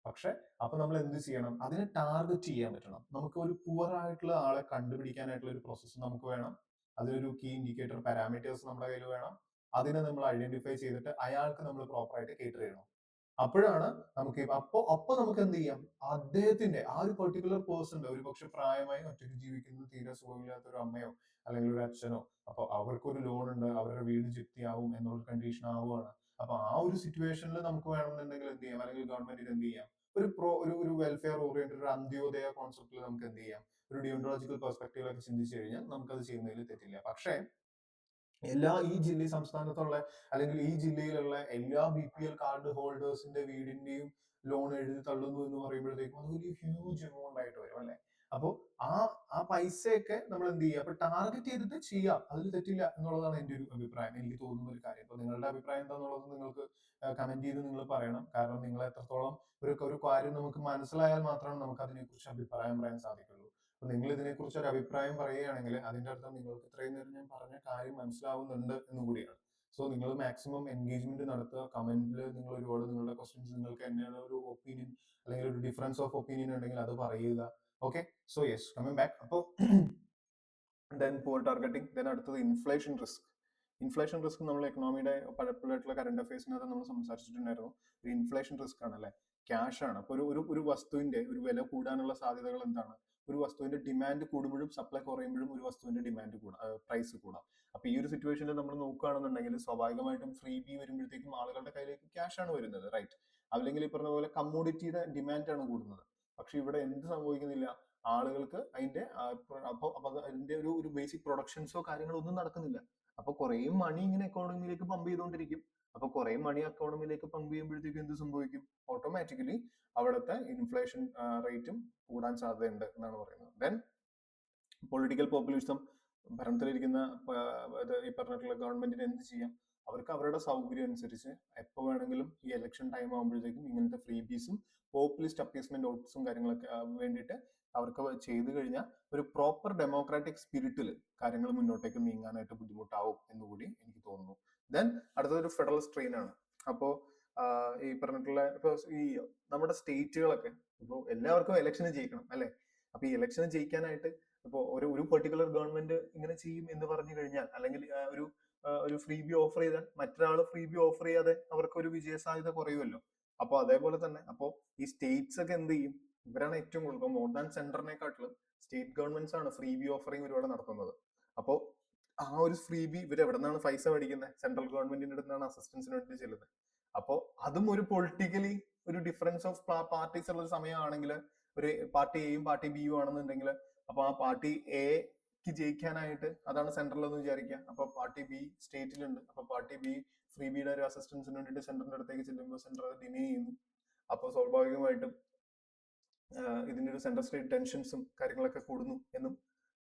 പക്ഷെ അപ്പൊ നമ്മൾ എന്ത് ചെയ്യണം? അതിനെ ടാർഗറ്റ് ചെയ്യാൻ പറ്റണം. നമുക്ക് ഒരു പുവർ ആയിട്ടുള്ള ആളെ കണ്ടുപിടിക്കാനായിട്ടുള്ള ഒരു പ്രോസസ്സ് നമുക്ക് വേണം. അതിനൊരു കീ ഇൻഡിക്കേറ്റർ പാരാമീറ്റേഴ്സ് നമ്മുടെ കയ്യിൽ വേണം. അതിനെ നമ്മൾ ഐഡന്റിഫൈ ചെയ്തിട്ട് അയാൾക്ക് നമ്മൾ പ്രോപ്പറായിട്ട് കേറ്റർ ചെയ്യണം. അപ്പോഴാണ് നമുക്ക് അപ്പൊ നമുക്ക് എന്ത് ചെയ്യാം? അദ്ദേഹത്തിന്റെ ആ ഒരു പെർട്ടിക്കുലർ പേഴ്സന്റെ, ഒരു പക്ഷെ പ്രായമായി ഒറ്റയ്ക്ക് ജീവിക്കുന്ന തീരെ സുഖമില്ലാത്ത ഒരു അമ്മയോ അല്ലെങ്കിൽ ഒരു അച്ഛനോ, അപ്പൊ അവർക്കൊരു ലോൺ ഉണ്ട്, അവരുടെ വീട് ജപ്തിയാവും എന്നുള്ള കണ്ടീഷൻ ആവുകയാണ്. അപ്പൊ ആ ഒരു സിറ്റുവേഷനിൽ നമുക്ക് വേണമെന്നുണ്ടെങ്കിൽ എന്ത് ചെയ്യാം, അല്ലെങ്കിൽ ഗവൺമെന്റിന് എന്ത് ചെയ്യാം, ഒരു വെൽഫെയർ ഓറിയന്റഡ് ഒരു അന്ത്യോദയ കോൺസെപ്റ്റിൽ നമുക്ക് എന്ത് ചെയ്യാം, ഒരു ഡിയോണ്ടോളജിക്കൽ പെർസ്പെക്റ്റീവിലൊക്കെ ചിന്തിച്ചു കഴിഞ്ഞാൽ നമുക്കത് ചെയ്യുന്നതിൽ തെറ്റില്ല. പക്ഷേ ഈ സംസ്ഥാനത്തുള്ള അല്ലെങ്കിൽ ഈ ജില്ലയിലുള്ള എല്ലാ BPL കാർഡ് ഹോൾഡേഴ്സിന്റെ വീടിന്റെയും ലോൺ എഴുതി തള്ളുന്നു എന്ന് പറയുമ്പോഴത്തേക്കും അത് വലിയ ഹ്യൂജ് എമൗണ്ട് ആയിട്ട് വരും, അല്ലെ? അപ്പൊ ആ ആ പൈസയൊക്കെ നമ്മൾ എന്ത് ചെയ്യുക? അപ്പൊ ടാർഗറ്റ് ചെയ്തിട്ട് ചെയ്യാം, അതിൽ തെറ്റില്ല എന്നുള്ളതാണ് എന്റെ ഒരു അഭിപ്രായം, എനിക്ക് തോന്നുന്ന ഒരു കാര്യം. അപ്പൊ നിങ്ങളുടെ അഭിപ്രായം എന്താണെന്നുള്ളത് നിങ്ങൾക്ക് കമന്റ് ചെയ്ത് നിങ്ങൾ പറയണം. കാരണം നിങ്ങൾ എത്രത്തോളം ഒരു കാര്യം നമുക്ക് മനസ്സിലായാൽ മാത്രമാണ് നമുക്ക് അതിനെക്കുറിച്ച് അഭിപ്രായം പറയാൻ സാധിക്കുള്ളൂ. അപ്പൊ നിങ്ങൾ ഇതിനെക്കുറിച്ച് ഒരു അഭിപ്രായം പറയുകയാണെങ്കിൽ അതിന്റെ അർത്ഥം നിങ്ങൾക്ക് ഇത്രയും നേരം ഞാൻ പറഞ്ഞ കാര്യം മനസ്സിലാവുന്നുണ്ട് എന്ന് കൂടിയാണ്. സോ നിങ്ങൾ മാക്സിമം എൻഗേജ്മെന്റ് നടത്തുക. കമന്റിൽ നിങ്ങൾ ഒരുപാട് നിങ്ങളുടെ ക്വസ്റ്റ്യൻസ്, നിങ്ങൾക്ക് തന്നെയാണ് ഒരു ഒപ്പീനിയൻ അല്ലെങ്കിൽ ഒരു ഡിഫറൻസ് ഓഫ് ഒപ്പീനിയൻ ഉണ്ടെങ്കിൽ അത് പറയുക. Okay, so yes, coming back. അപ്പോൾ ദെൻ പൂർ ടാർഗറ്റിംഗ്, ദെൻ അടുത്തത് ഇൻഫ്ലേഷൻ റിസ്ക്. ഇൻഫ്ലേഷൻ റിസ്ക് നമ്മൾ എക്കണോമിയുടെ പലപ്പോഴായിട്ടുള്ള കറണ്ട് അഫയേഴ്സിനകത്ത് നമ്മൾ സംസാരിച്ചിട്ടുണ്ടായിരുന്നു. ഒരു ഇൻഫ്ലേഷൻ റിസ്ക് ആണ്, അല്ലെ? ക്യാഷ് ആണ്. അപ്പൊ ഒരു വസ്തുവിന്റെ ഒരു വില കൂടാനുള്ള സാധ്യതകൾ എന്താണ്? ഒരു വസ്തുവിന്റെ ഡിമാൻഡ് കൂടുമ്പോഴും സപ്ലൈ കുറയുമ്പോഴും ഒരു വസ്തുവിന്റെ ഡിമാൻഡ് പ്രൈസ് കൂടാം. അപ്പൊ ഈ ഒരു സിറ്റുവേഷനിൽ നമ്മൾ നോക്കുകയാണെന്നുണ്ടെങ്കിൽ സ്വാഭാവികമായിട്ടും ഫ്രീ ബി വരുമ്പോഴത്തേക്കും ആളുകളുടെ കയ്യിലേക്ക് ക്യാഷ് ആണ് വരുന്നത്, റൈറ്റ്? അല്ലെങ്കിൽ ഈ പറഞ്ഞ പോലെ കമ്മോഡിറ്റിയുടെ ഡിമാൻഡ് ആണ് കൂടുന്നത്. പക്ഷെ ഇവിടെ എന്ത് സംഭവിക്കുന്നില്ല? ആളുകൾക്ക് അതിന്റെ അപ്പൊ അതിന്റെ ഒരു ബേസിക് പ്രൊഡക്ഷൻസോ കാര്യങ്ങളോ ഒന്നും നടക്കുന്നില്ല. അപ്പൊ കുറെ മണി ഇങ്ങനെ എക്കോണമിയിലേക്ക് പമ്പ് ചെയ്തുകൊണ്ടിരിക്കും. അപ്പൊ കുറെ മണി എക്കോണമിയിലേക്ക് പമ്പ് ചെയ്യുമ്പോഴത്തേക്കും എന്ത് സംഭവിക്കും? ഓട്ടോമാറ്റിക്കലി അവിടുത്തെ ഇൻഫ്ലേഷൻ റേറ്റും കൂടാൻ സാധ്യതയുണ്ട് എന്നാണ് പറയുന്നത്. ദെൻ പൊളിറ്റിക്കൽ പോപ്പുലിസം ഭരണത്തിലിരിക്കുന്ന ഈ പറഞ്ഞിട്ടുള്ള ഗവൺമെന്റിന് എന്ത് ചെയ്യാം, അവർക്ക് അവരുടെ സൗകര്യം അനുസരിച്ച് എപ്പോൾ വേണമെങ്കിലും ഈ ഇലക്ഷൻ ടൈം ആകുമ്പോഴത്തേക്കും ഇങ്ങനത്തെ ഫ്രീ ബീസും പോപ്പുലിസ്റ്റ് അപ്പീസ്മെന്റ് വോട്ട്സും കാര്യങ്ങളൊക്കെ വേണ്ടിയിട്ട് അവർക്ക് ചെയ്തു കഴിഞ്ഞാൽ ഒരു പ്രോപ്പർ ഡെമോക്രാറ്റിക് സ്പിരിറ്റിൽ കാര്യങ്ങൾ മുന്നോട്ടേക്ക് നീങ്ങാനായിട്ട് ബുദ്ധിമുട്ടാവും എന്നുകൂടി എനിക്ക് തോന്നുന്നു. ദെൻ അടുത്തൊരു ഫെഡറൽ സ്ട്രെയിൻ ആണ്. അപ്പോൾ ഈ പറഞ്ഞിട്ടുള്ള ഇപ്പൊ ഈ നമ്മുടെ സ്റ്റേറ്റുകളൊക്കെ ഇപ്പോൾ എല്ലാവർക്കും ഇലക്ഷന് ജയിക്കണം അല്ലെ. അപ്പൊ ഈ ഇലക്ഷന് ജയിക്കാനായിട്ട് ഇപ്പോൾ ഒരു പെർട്ടിക്കുലർ ഗവൺമെന്റ് ഇങ്ങനെ ചെയ്യും എന്ന് പറഞ്ഞു കഴിഞ്ഞാൽ, അല്ലെങ്കിൽ ഒരു ഫ്രീ ബി ഓഫർ ചെയ്താൽ മറ്റൊരാൾ ഫ്രീ ബി ഓഫർ ചെയ്യാതെ അവർക്ക് ഒരു വിജയ സാധ്യത കുറയുമല്ലോ. അപ്പൊ അതേപോലെ തന്നെ അപ്പോ ഈ സ്റ്റേറ്റ്സ് ഒക്കെ എന്ത് ചെയ്യും, ഇവരാണ് ഏറ്റവും കൂടുതൽ മോർ ദാൻ സെന്ററിനെക്കാട്ടിലും സ്റ്റേറ്റ് ഗവൺമെന്റ്സ് ആണ് ഫ്രീ ബി ഓഫറിംഗ് ഒരുപാട് നടത്തുന്നത്. അപ്പോ ആ ഒരു ഫ്രീ ബി ഇവർ എവിടെ നിന്നാണ് പൈസ മേടിക്കുന്നത്? സെൻട്രൽ ഗവൺമെന്റിന്റെ അടുത്ത് നിന്നാണ് അസിസ്റ്റൻസിന് വേണ്ടി ചെല്ലുന്നത്. അപ്പോ അതും ഒരു പൊളിറ്റിക്കലി ഒരു ഡിഫറൻസ് ഓഫ് പാർട്ടീസ് ഉള്ള ഒരു സമയമാണെങ്കിൽ, ഒരു പാർട്ടി എയും പാർട്ടി ബിയും ആണെന്നുണ്ടെങ്കിൽ, അപ്പൊ ആ പാർട്ടി എക്ക് ജയിക്കാനായിട്ട് അതാണ് സെൻട്രൽ എന്ന് വിചാരിക്കുക. അപ്പൊ പാർട്ടി ബി സ്റ്റേറ്റിലുണ്ട്. അപ്പൊ പാർട്ടി ബി ഫ്രീ ബിയുടെ ഒരു അസിസ്റ്റൻസിന് വേണ്ടിയിട്ട് സെന്ററിന്റെ അടുത്തേക്ക് ചെല്ലുമ്പോൾ സെന്റർ അത് ഡിനൈ ചെയ്യുന്നു. അപ്പോൾ സ്വാഭാവികമായിട്ടും ഇതിന്റെ ഒരു സെൻട്രൽ സ്റ്റേറ്റ് ടെൻഷൻസും കാര്യങ്ങളൊക്കെ കൂടുന്നു എന്നും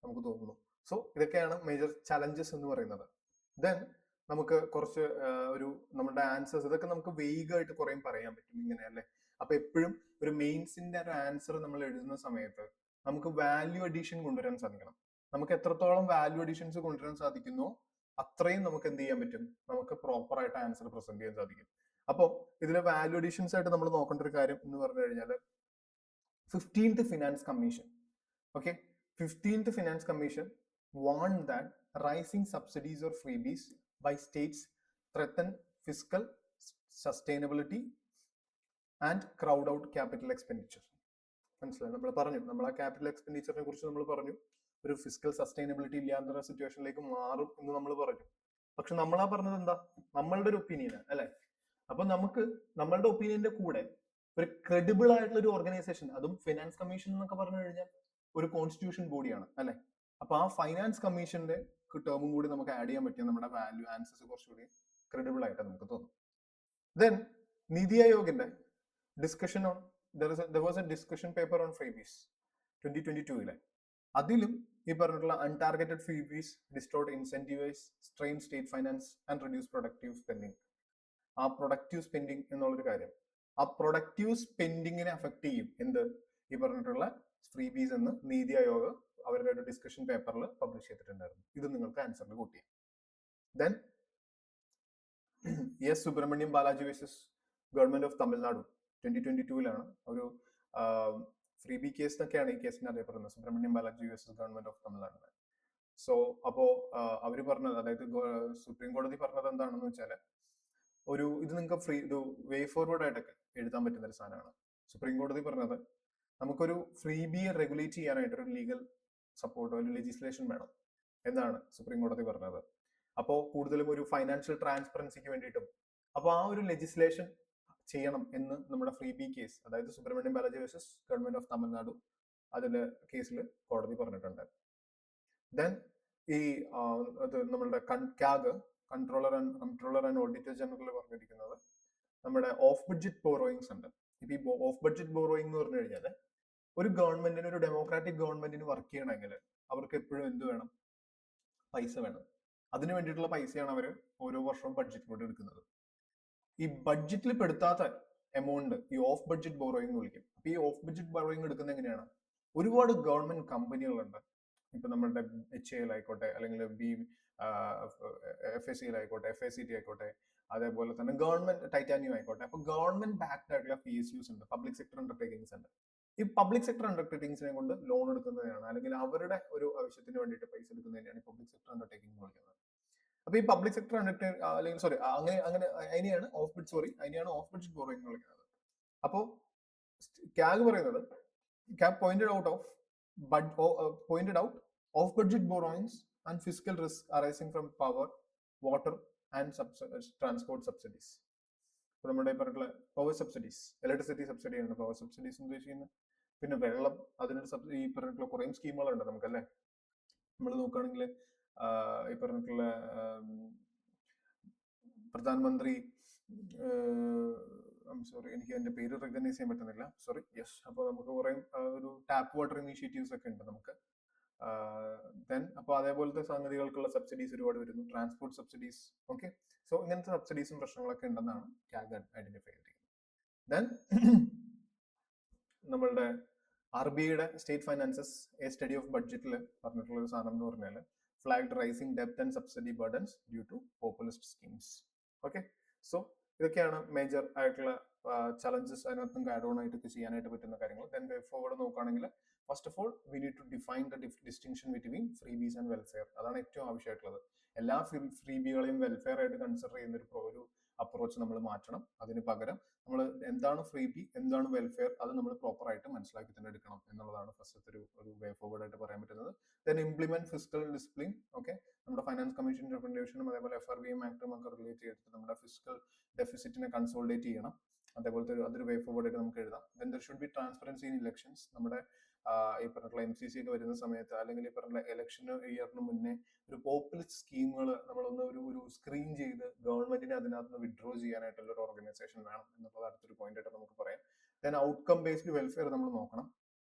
നമുക്ക് തോന്നുന്നു. സോ ഇതൊക്കെയാണ് മേജർ ചലഞ്ചസ് എന്ന് പറയുന്നത്. ദെൻ നമുക്ക് കുറച്ച് ഒരു നമ്മുടെ ആൻസേഴ്സ്, ഇതൊക്കെ നമുക്ക് വെയ്ഗായിട്ട് കുറേ പറയാൻ പറ്റും ഇങ്ങനെ അല്ലെ. അപ്പൊ എപ്പോഴും ഒരു മെയിൻസിന്റെ ഒരു ആൻസർ നമ്മൾ എഴുതുന്ന സമയത്ത് നമുക്ക് വാല്യൂ അഡീഷൻ കൊണ്ടുവരാൻ സാധിക്കണം. നമുക്ക് എത്രത്തോളം വാല്യൂ അഡീഷൻസ് കൊണ്ടുവരാൻ സാധിക്കുന്നോ അത്രയും നമുക്ക് എന്ത് ചെയ്യാൻ പറ്റും, നമുക്ക് പ്രോപ്പർ ആയിട്ട് ആൻസർ പ്രസന്റ് ചെയ്യാൻ സാധിക്കും. അപ്പോൾ ഇതിലെ വാല്യൂ അഡീഷൻസ് ആയിട്ട് നമ്മൾ നോക്കേണ്ട ഒരു കാര്യം എന്ന് പറഞ്ഞു കഴിഞ്ഞാൽ 15th Finance Commission. Okay, 15th Finance Commission warned that rising subsidies or freebies by states threaten fiscal sustainability and crowd out capital expenditure. മനസ്സിലായി? നമ്മൾ പറഞ്ഞു, നമ്മൾ ആ ക്യാപിറ്റൽ എക്സ്പെൻഡിച്ചറിനെ കുറിച്ച് നമ്മൾ പറഞ്ഞു, ഒരു ഫിസിക്കൽ സസ്റ്റൈനബിലിറ്റി ഇല്ലാത്ത സിറ്റുവേഷനിലേക്ക് മാറും എന്ന് നമ്മൾ പറഞ്ഞു. പക്ഷെ നമ്മളാ പറഞ്ഞത് എന്താ, നമ്മളുടെ ഒരു ഒപ്പീനിയൻ അല്ലെ. അപ്പൊ നമുക്ക് നമ്മളുടെ ഒപ്പീനിയന്റെ കൂടെ ഒരു ക്രെഡിബിൾ ആയിട്ടുള്ള ഒരു ഓർഗനൈസേഷൻ, അതും ഫിനാൻസ് കമ്മീഷൻ എന്നൊക്കെ പറഞ്ഞു കഴിഞ്ഞാൽ ഒരു കോൺസ്റ്റിറ്റ്യൂഷൻ ബോഡിയാണ് അല്ലെ. അപ്പൊ ആ ഫൈനാൻസ് കമ്മീഷന്റെ ടേമും കൂടി നമുക്ക് ആഡ് ചെയ്യാൻ പറ്റിയ നമ്മുടെ വാല്യൂ ആൻസേഴ്സ് കുറച്ചുകൂടി ക്രെഡിബിൾ ആയിട്ട് നമുക്ക് തോന്നും. ദെൻ നിതി ആയോഗിന്റെ discussion on there was a discussion paper on freebies 2022 അതിലും ഈ പറഞ്ഞിട്ടുള്ള അൺടാർഗറ്റഡ് freebies distort incentivize strain state finance and reduce productive spending. ആ പ്രൊഡക്റ്റീവ് സ്പെൻഡിങ് എന്നുള്ളൊരു കാര്യം, ആ പ്രൊഡക്റ്റീവ് സ്പെൻഡിങ്ങിനെ അഫക്ട് ചെയ്യും എന്ത്, ഈ പറഞ്ഞിട്ടുള്ള ഫ്രീബീസ് എന്ന് നീതി ആയോഗ് അവരുടെ ഒരു ഡിസ്കഷൻ പേപ്പറിൽ പബ്ലിഷ് ചെയ്തിട്ടുണ്ടായിരുന്നു. ഇത് നിങ്ങൾക്ക് ആൻസറിൽ കൂട്ടിയാം. Then S Subramaniam Balaji versus government of Tamil Nadu 2022 ഒരു ഫ്രീ ബി കേസ് എന്നൊക്കെയാണ് ഈ കേസിനെ അറിയപ്പെടുന്നത്, Subramaniam Balaji versus government of Tamil Nadu. So അപ്പോ അവര് പറഞ്ഞത്, അതായത് സുപ്രീം കോടതി പറഞ്ഞത് എന്താണെന്ന് വെച്ചാല്, ഇത് നിങ്ങൾക്ക് ഒരു വേ ഫോർവേഡ് ആയിട്ടൊക്കെ എഴുതാൻ പറ്റുന്ന ഒരു സാധനമാണ്. സുപ്രീം കോടതി പറഞ്ഞത്, നമുക്കൊരു ഫ്രീ ബിയെ റെഗുലേറ്റ് ചെയ്യാനായിട്ട് ഒരു ലീഗൽ സപ്പോർട്ടോ ഒരു ലെജിസ്ലേഷൻ വേണം എന്നാണ് സുപ്രീം കോടതി പറഞ്ഞത്. അപ്പോൾ കൂടുതലും ഒരു ഫൈനാൻഷ്യൽ ട്രാൻസ്പെറൻസിക്ക് വേണ്ടിയിട്ടും അപ്പോൾ ആ ഒരു ലെജിസ്ലേഷൻ ചെയ്യണം എന്ന് നമ്മുടെ ഫ്രീ ബി കേസ്, അതായത് Subramaniam Balaji versus government of Tamil Nadu അതിന്റെ കേസിൽ കോടതി പറഞ്ഞിട്ടുണ്ട്. ദെൻ ഈ നമ്മളുടെ CAG controller and auditor general പറഞ്ഞിരിക്കുന്നത്, നമ്മുടെ ഓഫ് ബഡ്ജറ്റ് ബോറോയിങ്സ് ഉണ്ട്. ഇപ്പൊ ഈ ഓഫ് ബഡ്ജറ്റ് ബോറോയിങ് എന്ന് പറഞ്ഞു കഴിഞ്ഞാൽ ഒരു ഗവൺമെന്റിന്, ഒരു ഡെമോക്രാറ്റിക് ഗവൺമെന്റിന് വർക്ക് ചെയ്യണമെങ്കിൽ അവർക്ക് എപ്പോഴും എന്ത് വേണം, പൈസ വേണം. അതിന് വേണ്ടിയിട്ടുള്ള പൈസയാണ് അവർ ഓരോ വർഷവും ബഡ്ജറ്റിലൂടെ എടുക്കുന്നത്. ഈ ബഡ്ജറ്റിൽ പെടുത്താത്ത എമൗണ്ട് ഈ ഓഫ് ബഡ്ജറ്റ് ബോറോയിങ് എന്ന് വിളിക്കും. അപ്പൊ ഈ ഓഫ് ബഡ്ജറ്റ് ബോറോയിങ് എടുക്കുന്നത് എങ്ങനെയാണ്, ഒരുപാട് ഗവൺമെന്റ് കമ്പനികളുണ്ട്. ഇപ്പൊ നമ്മുടെ HAL ആയിക്കോട്ടെ, അല്ലെങ്കിൽ FSC ആയിക്കോട്ടെ, FICT ആയിക്കോട്ടെ, അതേപോലെ തന്നെ ഗവൺമെന്റ് ടൈറ്റാനിയം ആയിക്കോട്ടെ. അപ്പൊ ഗവൺമെന്റ് ബാക്ക്ഡ് ആയിട്ടുള്ള PSUs ഉണ്ട്, പബ്ലിക് സെക്ടർ അണ്ടർടേക്കിങ്സ് ഉണ്ട്. ഈ പബ്ലിക് സെക്ടർ അണ്ടർടേക്കിങ്സിനെ കൊണ്ട് ലോൺ എടുക്കുന്നതിനാണ്, അല്ലെങ്കിൽ അവരുടെ ഒരു ആവശ്യത്തിന് വേണ്ടിയിട്ട് പൈസ എടുക്കുന്നതിനാണ് പബ്ലിക് സെക്ടർ അണ്ടർടേക്കിംഗ് എന്ന് വിളിക്കുന്നത്. അപ്പൊ ഈ പബ്ലിക് സെക്ടർ അണ്ടർടേക്കിംഗ്, അല്ലെങ്കിൽ സോറി അതിനെയാണ് ഓഫ് ബഡ്ജറ്റ് ബോറോയിങ് എന്ന് വിളിക്കുന്നത്. അപ്പോ ക്യാഗ് പറയുന്നത്, CAG pointed out off budget borrowings and fiscal risk arising from power, water and transport subsidies. നമ്മുടെ പറഞ്ഞിട്ടുള്ള പവർ സബ്സിഡീസ്, ഇലക്ട്രിസിറ്റി സബ്സിഡിയാണ് പവർ സബ്സിഡീസ് ഉദ്ദേശിക്കുന്നത്. പിന്നെ വെള്ളം, അതിനൊരു ഈ പറഞ്ഞിട്ടുള്ള കുറേ സ്കീമുകളുണ്ട് നമുക്കല്ലേ. നമ്മൾ നോക്കുകയാണെങ്കിൽ ഈ പറഞ്ഞിട്ടുള്ള പ്രധാനമന്ത്രി, സോറി എനിക്ക് അതിന്റെ പേര് റെക്കഗ്നൈസ് ചെയ്യാൻ പറ്റുന്നില്ല, സോറി. യെസ്, അപ്പോൾ നമുക്ക് കുറേ ഒരു ടാപ്പ് വാട്ടർ ഇനീഷ്യേറ്റീവ്സ് ഒക്കെ ഉണ്ട് നമുക്ക്. ദെൻ അപ്പോൾ അതേപോലത്തെ സംഗതികൾക്കുള്ള സബ്സിഡീസ് ഒരുപാട് വരുന്നു, ട്രാൻസ്പോർട്ട് സബ്സിഡീസ്. ഓക്കെ, സോ ഇങ്ങനത്തെ സബ്സിഡീസും പ്രശ്നങ്ങളൊക്കെ ഉണ്ടെന്നാണ് ക്യാഗ് ഐഡന്റിഫൈ ചെയ്തിരിക്കുന്നത്. ദെൻ നമ്മളുടെ RBIയുടെ state finances a study of ബഡ്ജറ്റിൽ പറഞ്ഞിട്ടുള്ള ഒരു സാധനം എന്ന് പറഞ്ഞാൽ ഫ്ലാഗ്ഡ് റൈസിംഗ് ഡെപ്റ്റ് and subsidy burdens due to populist schemes. Okay, so ഇതൊക്കെയാണ് മേജർ ആയിട്ടുള്ള ചലഞ്ചസ് അതിനകത്തും ആഡ് ഓൺ ആയിട്ടൊക്കെ ചെയ്യാനായിട്ട് പറ്റുന്ന കാര്യങ്ങൾ. ദെൻ വേ ഫോർവേഡ് നോക്കുകയാണെങ്കിൽ first of all we need to define the distinction between freebies and welfare. അതാണ് ഏറ്റവും ആവശ്യമായിട്ടുള്ളത്. എല്ലാ ഫ്രീബികളെയും വെൽഫെയർ ആയിട്ട് കൺസിഡർ ചെയ്യുന്ന ഒരു അപ്രോച്ച് നമ്മൾ മാറ്റണം. അതിന് പകരം നമ്മൾ എന്താണ് ഫ്രീബി, എന്താണ് വെൽഫെയർ, അത് നമ്മൾ പ്രോപ്പർ ആയിട്ട് മനസ്സിലാക്കി തന്നെ എടുക്കണം എന്നുള്ളതാണ് ഫസ്റ്റത്തെ ഒരു വേ ഫോർവേഡ് ആയിട്ട് പറയാൻ പറ്റുന്നത്. Then implement fiscal discipline. Okay, നമ്മുടെ ഫൈനാൻസ് കമ്മീഷൻ റെക്കമെൻഡേഷനും അതേപോലെ FRBM ആക്ടും ഒക്കെ റിലേറ്റ് ചെയ്തിട്ട് നമ്മുടെ ഫിസ്ക്കൽ ഡെഫിസിറ്റിനെ കൺസോളിഡേറ്റ് ചെയ്യണം. അതേപോലത്തെ അതൊരു വേ ഫോർവേഡ് ആയിട്ട് നമുക്ക് എഴുതാം. Then there should be transparency in elections. നമ്മുടെ ഈ പറഞ്ഞിട്ടുള്ള MCC ഒക്കെ വരുന്ന സമയത്ത് അല്ലെങ്കിൽ ഈ പറഞ്ഞ ഇലക്ഷൻ ഇയറിന് മുന്നേ ഒരു പോപ്പുലിസ്റ്റ് സ്കീമുകൾ നമ്മളൊന്ന് ഒരു സ്ക്രീൻ ചെയ്ത് ഗവൺമെന്റിനെ അതിനകത്ത് നിന്ന് വിഡ്രോ ചെയ്യാനായിട്ടുള്ള ഒരു ഓർഗനൈസേഷൻ വേണം എന്നുള്ളത് അടുത്തൊരു പോയിന്റ് ആയിട്ട് നമുക്ക് പറയാം. ദെൻ ഔട്ട്കം ബേസ്ഡ് വെൽഫെയർ നമ്മൾ നോക്കണം.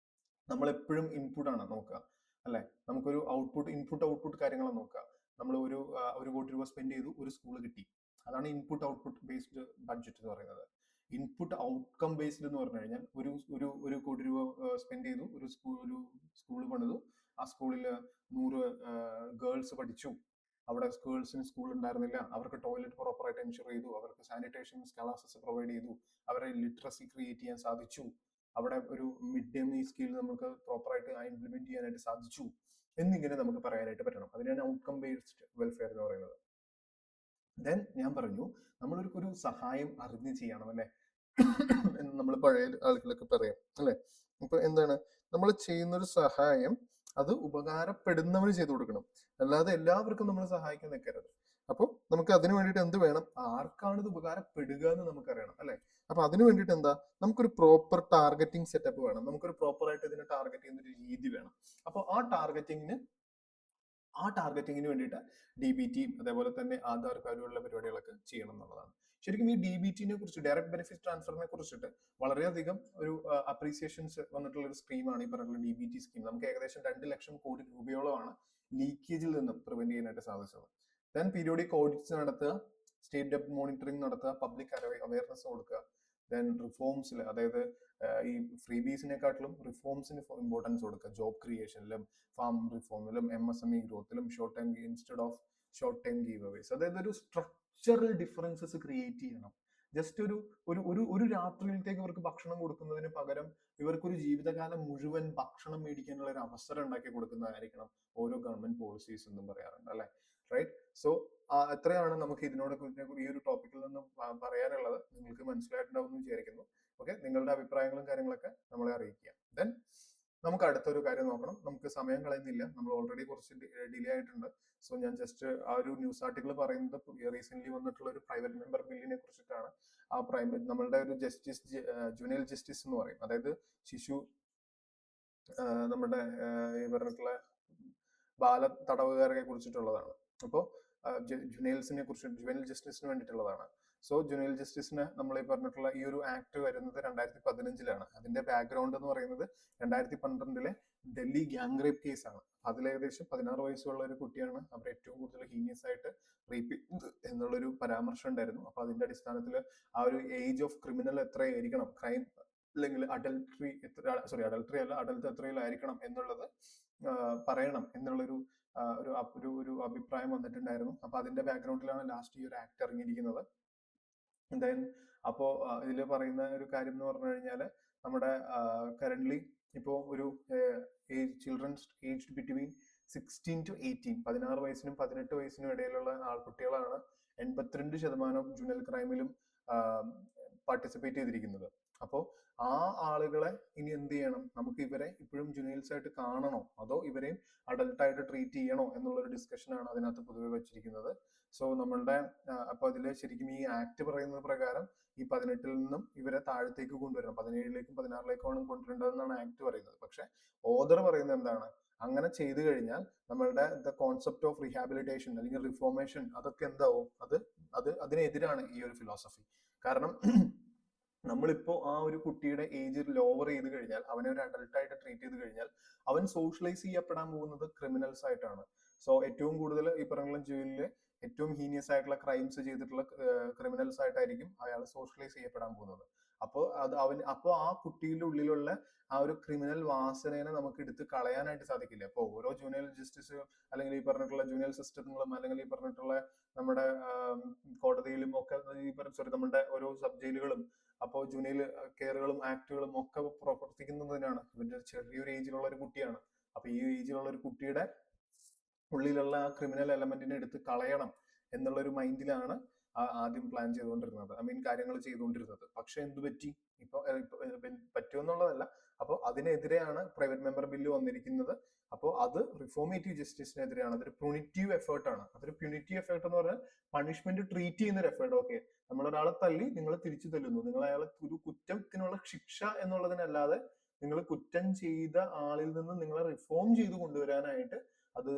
നമ്മൾ എപ്പോഴും ഇൻപുട്ട് ആണ് നോക്കുക, അല്ലെ? നമുക്കൊരു ഇൻപുട്ട് ഔട്ട്പുട്ട് കാര്യങ്ങളാണ് നോക്കുക. നമ്മൾ ഒരു 1 കോടി രൂപ സ്പെൻഡ് ചെയ്തു, ഒരു സ്കൂൾ കിട്ടി. അതാണ് ഇൻപുട്ട് ഔട്ട്പുട്ട് ബേസ്ഡ് ബഡ്ജറ്റ് എന്ന് പറയുന്നത്. ഇൻപുട്ട് ഔട്ട്കം ബേസ്ഡ് എന്ന് പറഞ്ഞു കഴിഞ്ഞാൽ ഒരു കോടി രൂപ സ്പെൻഡ് ചെയ്തു, ഒരു സ്കൂൾ പണിതു, ആ സ്കൂളിൽ 100 ഗേൾസ് പഠിച്ചു. അവിടെ ഗേൾസിന് സ്കൂൾ ഉണ്ടായിരുന്നില്ല, അവർക്ക് ടോയ്ലറ്റ് പ്രോപ്പറായിട്ട് എൻഷുർ ചെയ്തു, അവർക്ക് സാനിറ്റേഷൻ ക്ലാസസ് പ്രൊവൈഡ് ചെയ്തു, അവരെ ലിറ്ററസി ക്രിയേറ്റ് ചെയ്യാൻ സാധിച്ചു, അവിടെ ഒരു മിഡ് ഡേ മീൽ സ്കീം നമുക്ക് പ്രോപ്പറായിട്ട് ഇംപ്ലിമെന്റ് ചെയ്യാനായിട്ട് സാധിച്ചു എന്നിങ്ങനെ നമുക്ക് പറയാനായിട്ട് പറ്റണം. അതിനാണ് ഔട്ട്കം ബേസ്ഡ് വെൽഫെയർ എന്ന് പറയുന്നത്. ദെൻ ഞാൻ പറഞ്ഞു നമ്മളൊരു സഹായം അറിഞ്ഞ് ചെയ്യണം, അല്ലെ? എന്ന് നമ്മൾ പഴയ ആളുകളൊക്കെ പറയാം, അല്ലെ? അപ്പൊ എന്താണ് നമ്മൾ ചെയ്യുന്നൊരു സഹായം അത് ഉപകാരപ്പെടുന്നവന് ചെയ്തു കൊടുക്കണം, അല്ലാതെ എല്ലാവർക്കും നമ്മൾ സഹായിക്കാൻ നിൽക്കരുത്. അപ്പോൾ നമുക്ക് അതിന് വേണ്ടിയിട്ട് എന്ത് വേണം, ആർക്കാണ് ഇത് ഉപകാരപ്പെടുക എന്ന് നമുക്കറിയണം, അല്ലെ? അപ്പൊ അതിന് വേണ്ടിയിട്ട് എന്താ, നമുക്കൊരു പ്രോപ്പർ ടാർഗറ്റിംഗ് സെറ്റപ്പ് വേണം, നമുക്കൊരു പ്രോപ്പർ ആയിട്ട് ഇതിനെ ടാർഗറ്റ് ചെയ്യുന്ന ഒരു രീതി വേണം. അപ്പോൾ ആ ടാർഗറ്റിങ്ങിന് വേണ്ടിയിട്ട് DBT അതേപോലെ തന്നെ ആധാർ കാര്യമുള്ള പരിപാടികളൊക്കെ ചെയ്യണം എന്നുള്ളതാണ്. ശരിക്കും ഈ DBTനെ കുറിച്ച്, ഡയറക്ട് ബെനിഫിറ്റ് ട്രാൻസ്ഫറിനെ കുറിച്ചിട്ട് വളരെയധികം ഒരു അപ്രീസിയേഷൻസ് വന്നിട്ടുള്ള ഒരു സ്കീമാണ് ഈ പറഞ്ഞിട്ടുള്ള DBT സ്കീം. നമുക്ക് ഏകദേശം 2 ലക്ഷം കോടി രൂപയോളമാണ് ലീക്കേജിൽ നിന്നും പ്രിവെന്റ് ചെയ്യാനായിട്ട് സാധിച്ചത്. ദെൻ പീരിയോഡിക് ഓഡിറ്റ്സ് നടത്തുക, സ്റ്റേറ്റ് ഡെപ്റ്റ് മോണിറ്ററിംഗ് നടത്തുക, പബ്ലിക് അവയർനെസ് കൊടുക്കുക. ദെൻ റിഫോംസിൽ, അതായത് ഈ ഫ്രീബീസിനെക്കാട്ടിലും റിഫോംസിന് ഇമ്പോർട്ടൻസ് കൊടുക്കുക. ജോബ് ക്രിയേഷനിലും ഫാം റിഫോമിലും MSME ഗ്രോത്തിലും instead of short time giveaways. അതായത് ഒരു സ്ട്രക്ചറൽ ഡിഫറൻസസ് ക്രിയേറ്റ് ചെയ്യണം. ജസ്റ്റ് ഒരു രാത്രിയിലത്തേക്ക് ഇവർക്ക് ഭക്ഷണം കൊടുക്കുന്നതിന് പകരം ഇവർക്കൊരു ജീവിതകാലം മുഴുവൻ ഭക്ഷണം മേടിക്കാനുള്ള ഒരു അവസരം ഉണ്ടാക്കി കൊടുക്കുന്നതായിരിക്കണം ഓരോ ഗവൺമെന്റ് പോളിസീസ് എന്നും പറയാറുണ്ട്, അല്ലെ? റൈറ്റ്. സോ എത്രയാണ് നമുക്ക് ഇതിനോട് ഈ ഒരു ടോപ്പിക്കിൽ നിന്ന് പറയാനുള്ളത്. നിങ്ങൾക്ക് മനസ്സിലായിട്ടുണ്ടാവും എന്ന് വിചാരിക്കുന്നു. ഓക്കെ, നിങ്ങളുടെ അഭിപ്രായങ്ങളും കാര്യങ്ങളൊക്കെ നമ്മളെ അറിയിക്കുക. ദെൻ നമുക്ക് അടുത്തൊരു കാര്യം നോക്കണം. നമുക്ക് സമയം കളയുന്നില്ല, നമ്മൾ ഓൾറെഡി കുറച്ച് ഡിലേ ആയിട്ടുണ്ട്. സോ ഞാൻ ജസ്റ്റ് ആ ഒരു ന്യൂസ് ആർട്ടിക്കിൾ പറയുന്നത് റീസെന്റ് വന്നിട്ടുള്ള ഒരു പ്രൈവറ്റ് മെമ്പർ ബില്ലിനെ കുറിച്ചിട്ടാണ്. ആ നമ്മളുടെ ഒരു ജസ്റ്റിസ്, ജുവനൈൽ ജസ്റ്റിസ് എന്ന് പറയും, അതായത് ശിശു നമ്മുടെ ഈ പറഞ്ഞിട്ടുള്ള ബാല തടവുകാരെ കുറിച്ചിട്ടുള്ളതാണ്. അപ്പോൾ ജുവനൈൽ ജസ്റ്റിസിന് വേണ്ടിയിട്ടുള്ളതാണ്. സോ ജുവനൈൽ ജസ്റ്റിസിന് നമ്മൾ ഈ പറഞ്ഞിട്ടുള്ള ഈ ഒരു ആക്ട് വരുന്നത് 2015 അതിന്റെ ബാക്ക്ഗ്രൗണ്ട് എന്ന് പറയുന്നത് 2012 ഡൽഹി ഗ്യാങ് റേപ്പ് കേസാണ്. അതിൽ ഏകദേശം 16 വയസ്സുള്ള ഒരു കുട്ടിയാണ് അവർ ഏറ്റവും കൂടുതൽ ഹീനിയസ് ആയിട്ട് റേപ്പ് എന്നുള്ളൊരു പരാമർശം ഉണ്ടായിരുന്നു. അപ്പൊ അതിന്റെ അടിസ്ഥാനത്തിൽ ആ ഒരു ഏജ് ഓഫ് ക്രിമിനൽ എത്രയായിരിക്കണം, ക്രൈം അല്ലെങ്കിൽ അഡൽട്ടറി അല്ല അഡൽട്ട് എത്രയിലായിരിക്കണം എന്നുള്ളത് പറയണം എന്നുള്ളൊരു ഒരു അഭിപ്രായം വന്നിട്ടുണ്ടായിരുന്നു. അപ്പൊ അതിന്റെ ബാക്ക്ഗ്രൗണ്ടിലാണ് ലാസ്റ്റ് ഈ ഒരു ആക്ട് ഇറങ്ങിയിരിക്കുന്നത്. ദെൻ അപ്പോ ഇതിൽ പറയുന്ന ഒരു കാര്യം എന്ന് പറഞ്ഞു കഴിഞ്ഞാൽ നമ്മുടെ കറന്റ്ലി ഇപ്പോ ഒരു ചിൽഡ്രൻസ് ഏജ്ഡ് ബിറ്റ്വീൻ 16 to 18, 16 വയസ്സിനും 18 വയസ്സിനും ഇടയിലുള്ള ആൾക്കുട്ടികളാണ് 82% ജുവനൈൽ ക്രൈമിലും പാർട്ടിസിപ്പേറ്റ് ചെയ്തിരിക്കുന്നത്. അപ്പോൾ ആ ആളുകളെ ഇനി എന്ത് ചെയ്യണം, നമുക്ക് ഇവരെ ഇപ്പോഴും ജുവനൈൽസ് ആയിട്ട് കാണണോ അതോ ഇവരെയും അഡൽട്ടായിട്ട് ട്രീറ്റ് ചെയ്യണോ എന്നുള്ളൊരു ഡിസ്കഷനാണ് അതിനകത്ത് പൊതുവെ വെച്ചിരിക്കുന്നത്. സോ നമ്മളുടെ അപ്പൊ അതില് ശരിക്കും ഈ ആക്ട് പറയുന്നത് പ്രകാരം ഈ 18-ൽ നിന്നും ഇവരെ താഴത്തേക്ക് കൊണ്ടുവരണം, 17-ലേക്കും 16-ലേക്കുമാണ് കൊണ്ടുവരേണ്ടതെന്നാണ് ആക്ട് പറയുന്നത്. പക്ഷെ ഓദർ പറയുന്നത് എന്താണ്, അങ്ങനെ ചെയ്തു കഴിഞ്ഞാൽ നമ്മളുടെ ദ കോൺസെപ്റ്റ് ഓഫ് റീഹാബിലിറ്റേഷൻ അല്ലെങ്കിൽ റിഫോർമേഷൻ അതൊക്കെ എന്താവും, അതിനെതിരാണ് ഈ ഒരു ഫിലോസഫി. കാരണം നമ്മളിപ്പോ ആ ഒരു കുട്ടിയുടെ ഏജ് ലോവർ ചെയ്ത് കഴിഞ്ഞാൽ, അവനെ ഒരു അഡൾട്ട് ആയിട്ട് ട്രീറ്റ് ചെയ്ത് കഴിഞ്ഞാൽ, അവൻ സോഷ്യലൈസ് ചെയ്യപ്പെടാൻ പോകുന്നത് ക്രിമിനൽസ് ആയിട്ടാണ്. സോ ഏറ്റവും കൂടുതൽ ഈ പറഞ്ഞ ജയിലിലെ ഏറ്റവും ഹീനിയസ് ആയിട്ടുള്ള ക്രൈംസ് ചെയ്തിട്ടുള്ള ക്രിമിനൽസ് ആയിട്ടായിരിക്കും അയാൾ സോഷ്യലൈസ് ചെയ്യപ്പെടാൻ പോകുന്നത്. അപ്പോൾ അപ്പോൾ ആ കുട്ടിയുടെ ഉള്ളിലുള്ള ആ ഒരു ക്രിമിനൽ വാസനയെ നമുക്ക് എടുത്ത് കളയാനായിട്ട് സാധിക്കില്ല. അപ്പോൾ ഓരോ ജൂനിയർ ജസ്റ്റിസ് അല്ലെങ്കിൽ ഈ പറഞ്ഞിട്ടുള്ള ജൂനിയർ സിസ്റ്റങ്ങളും അല്ലെങ്കിൽ ഈ പറഞ്ഞിട്ടുള്ള നമ്മുടെ കോടതിയിലും ഒക്കെ ഈ പറഞ്ഞ സോറി നമ്മുടെ ഓരോ സബ് ജയിലുകളും അപ്പോൾ ജുനൈൽ കെയറുകളും ആക്ടുകളും ഒക്കെ പ്രവർത്തിക്കുന്നതിനാണ്. ഇവന്റെ ചെറിയൊരു ഏജിലുള്ള ഒരു കുട്ടിയാണ്. അപ്പൊ ഈ ഏജിലുള്ള ഒരു കുട്ടിയുടെ ഉള്ളിലുള്ള ആ ക്രിമിനൽ എലമെന്റിനെ എടുത്ത് കളയണം എന്നുള്ള ഒരു മൈൻഡിലാണ് ആദ്യം പ്ലാൻ ചെയ്തുകൊണ്ടിരുന്നത്, ഐ മീൻ കാര്യങ്ങൾ ചെയ്തുകൊണ്ടിരുന്നത്. പക്ഷെ എന്ത് പറ്റി? ഇപ്പൊ പറ്റുമെന്നുള്ളതല്ല. അപ്പോൾ അതിനെതിരെയാണ് പ്രൈവറ്റ് മെമ്പർ ബില്ല് വന്നിരിക്കുന്നത്. അപ്പോൾ അത് റിഫോർമേറ്റീവ് ജസ്റ്റിസിനെതിരെയാണ്. അതൊരു പ്യൂണിറ്റീവ് എഫേർട്ട് ആണ്. അതൊരു പ്യൂണിറ്റീവ് എഫേർട്ട് എന്ന് പറഞ്ഞാൽ പണിഷ്മെന്റ് ട്രീറ്റ് ചെയ്യുന്ന ഒരു എഫേർട്ട്. ഓക്കെ, നമ്മൾ ഒരാളെ തല്ലി, നിങ്ങൾ തിരിച്ചു തല്ലുന്നു, നിങ്ങൾ അയാളെ ഒരു കുറ്റത്തിനുള്ള ശിക്ഷ എന്നുള്ളതിനല്ലാതെ നിങ്ങൾ കുറ്റം ചെയ്ത ആളിൽ നിന്ന് നിങ്ങളെ റിഫോം ചെയ്ത് കൊണ്ടുവരാനായിട്ട് അത്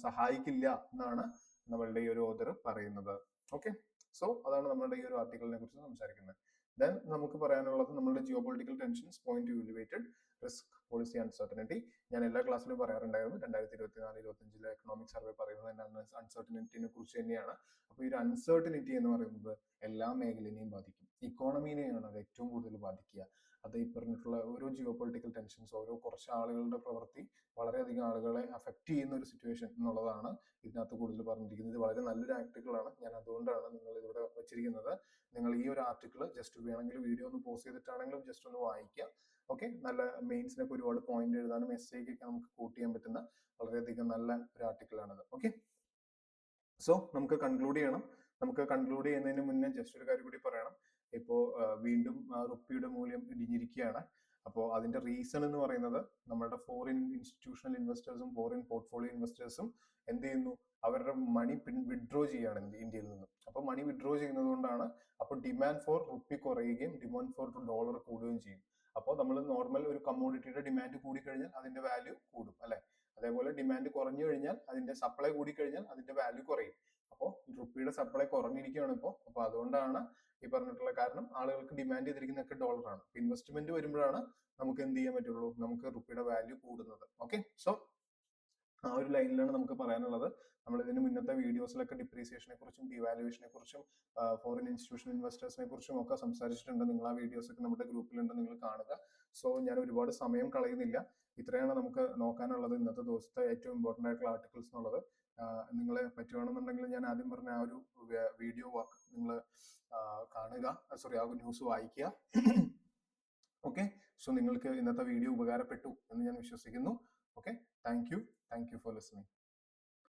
സഹായിക്കില്ല എന്നാണ് നമ്മളുടെ ഈ ഒരു ഓതർ പറയുന്നത്. ഓക്കെ, സോ അതാണ് നമ്മളുടെ ഈ ഒരു ആർട്ടിക്കിളിനെ കുറിച്ച് സംസാരിക്കുന്നത്. ദെൻ നമുക്ക് പറയാനുള്ളത് നമ്മളുടെ geo political tensions point elevated risk policy uncertainty. ഞാൻ എല്ലാ ക്ലാസ്സിലും പറയാറുണ്ടായിരുന്നു, 2024-25 എക്കണോമിക് സർവേ പറയുന്നത് എന്താണ്? അൺസർട്ടനിറ്റിനെ കുറിച്ച് തന്നെയാണ്. അപ്പോൾ ഈ ഒരു അൺസർട്ടനിറ്റി എന്ന് പറയുന്നത് എല്ലാ മേഖലയെയും ബാധിക്കും. ഇക്കോണമിനെയാണ് അത് ഏറ്റവും കൂടുതൽ ബാധിക്കുക. അത് ഈ പറഞ്ഞിട്ടുള്ള ഓരോ ജിയോ പൊളിറ്റിക്കൽ ടെൻഷൻസ്, ഓരോ കുറച്ച് ആളുകളുടെ പ്രവൃത്തി വളരെയധികം ആളുകളെ അഫക്റ്റ് ചെയ്യുന്ന ഒരു സിറ്റുവേഷൻ എന്നുള്ളതാണ് ഇതിനകത്ത് കൂടുതൽ പറഞ്ഞിരിക്കുന്നത്. ഇത് വളരെ നല്ലൊരു ആർട്ടിക്കിളാണ്. ഞാൻ അതുകൊണ്ടാണ് നിങ്ങൾ ഇതിവിടെ വെച്ചിരിക്കുന്നത്. നിങ്ങൾ ഈ ഒരു ആർട്ടിക്കിൾ ജസ്റ്റ് വേണമെങ്കിൽ വീഡിയോ ഒന്ന് പോസ് ചെയ്തിട്ടാണെങ്കിലും ജസ്റ്റ് ഒന്ന് വായിക്കുക. ഓക്കെ, നല്ല മെയിൻസിനൊക്കെ ഒരുപാട് പോയിന്റ് എഴുതാനും എസ്സേക്കൊക്കെ നമുക്ക് കോട്ട് ചെയ്യാൻ പറ്റുന്ന വളരെയധികം നല്ല ഒരു ആർട്ടിക്കിളാണിത്. ഓക്കെ, സോ നമുക്ക് കൺക്ലൂഡ് ചെയ്യണം. നമുക്ക് കൺക്ലൂഡ് ചെയ്യുന്നതിന് മുന്നേ ജസ്റ്റ് ഒരു കാര്യം കൂടി പറയണം. ഇപ്പോ വീണ്ടും റുപ്പിയുടെ മൂല്യം ഇടിഞ്ഞിരിക്കുകയാണ്. അപ്പോൾ അതിന്റെ റീസൺ എന്ന് പറയുന്നത് നമ്മളുടെ ഫോറിൻ ഇൻസ്റ്റിറ്റ്യൂഷണൽ ഇൻവെസ്റ്റേഴ്സും ഫോറിൻ പോർട്ട്ഫോളിയോ ഇൻവെസ്റ്റേഴ്സും എന്ത് ചെയ്യുന്നു? അവരുടെ മണി വിഡ്രോ ചെയ്യാണ് ഇന്ത്യയിൽ നിന്നും. അപ്പോൾ മണി വിഡ്രോ ചെയ്യുന്നത് കൊണ്ടാണ്. അപ്പോൾ ഡിമാൻഡ് ഫോർ റുപ്പി കുറയുകയും ഡിമാൻഡ് ഫോർ ഡോളർ കൂടുകയും ചെയ്യും. അപ്പോൾ നമ്മൾ നോർമൽ ഒരു കമ്മോഡിറ്റിയുടെ ഡിമാൻഡ് കൂടിക്കഴിഞ്ഞാൽ അതിന്റെ വാല്യൂ കൂടും, അല്ലെ? അതേപോലെ ഡിമാൻഡ് കുറഞ്ഞു കഴിഞ്ഞാൽ അതിന്റെ സപ്ലൈ കൂടിക്കഴിഞ്ഞാൽ അതിന്റെ വാല്യൂ കുറയും. അപ്പോൾ റുപ്പിയുടെ സപ്ലൈ കുറഞ്ഞിരിക്കുകയാണ് ഇപ്പോൾ. അപ്പോൾ അതുകൊണ്ടാണ് ഈ പറഞ്ഞിട്ടുള്ള കാരണം. ആളുകൾക്ക് ഡിമാൻഡ് ചെയ്തിരിക്കുന്നതൊക്കെ ഡോളറാണ്. ഇൻവെസ്റ്റ്മെന്റ് വരുമ്പോഴാണ് നമുക്ക് എന്ത് ചെയ്യാൻ പറ്റുള്ളൂ? നമുക്ക് റുപ്പിയുടെ വാല്യൂ കൂടുന്നത്. ഓക്കെ, സോ ആ ഒരു ലൈനിലാണ് നമുക്ക് പറയാനുള്ളത്. നമ്മൾ ഇതിന് മുന്നത്തെ വീഡിയോസിലൊക്കെ ഡിപ്രീസിയേഷനെ കുറിച്ചും ഡിവാലുവേഷനെ കുറിച്ചും ഫോറിൻ ഇൻസ്റ്റിറ്റ്യൂഷണൽ ഇൻവെസ്റ്റേഴ്സിനെ കുറിച്ചും ഒക്കെ സംസാരിച്ചിട്ടുണ്ട്. നിങ്ങൾ ആ വീഡിയോസ് ഒക്കെ നമ്മുടെ ഗ്രൂപ്പിലുണ്ട്, നിങ്ങൾ കാണുക. സോ ഞാൻ ഒരുപാട് സമയം കളയുന്നില്ല. ഇത്രയാണ് നമുക്ക് നോക്കാനുള്ളത് ഇന്നത്തെ ദിവസത്തെ ഏറ്റവും ഇമ്പോർട്ടൻ്റ് ആയിട്ടുള്ള ആർട്ടിക്കിൾസ് എന്നുള്ളത്. നിങ്ങളെ പറ്റുകയാണെന്നുണ്ടെങ്കിൽ ഞാൻ ആദ്യം പറഞ്ഞ ആ ഒരു വീഡിയോ നിങ്ങൾ കാണുക, സോറി ആ ന്യൂസ് വായിക്കുക. ഓക്കെ, സോ നിങ്ങൾക്ക് ഇന്നത്തെ വീഡിയോ ഉപകാരപ്പെട്ടു എന്ന് ഞാൻ വിശ്വസിക്കുന്നു. Okay, thank you for listening.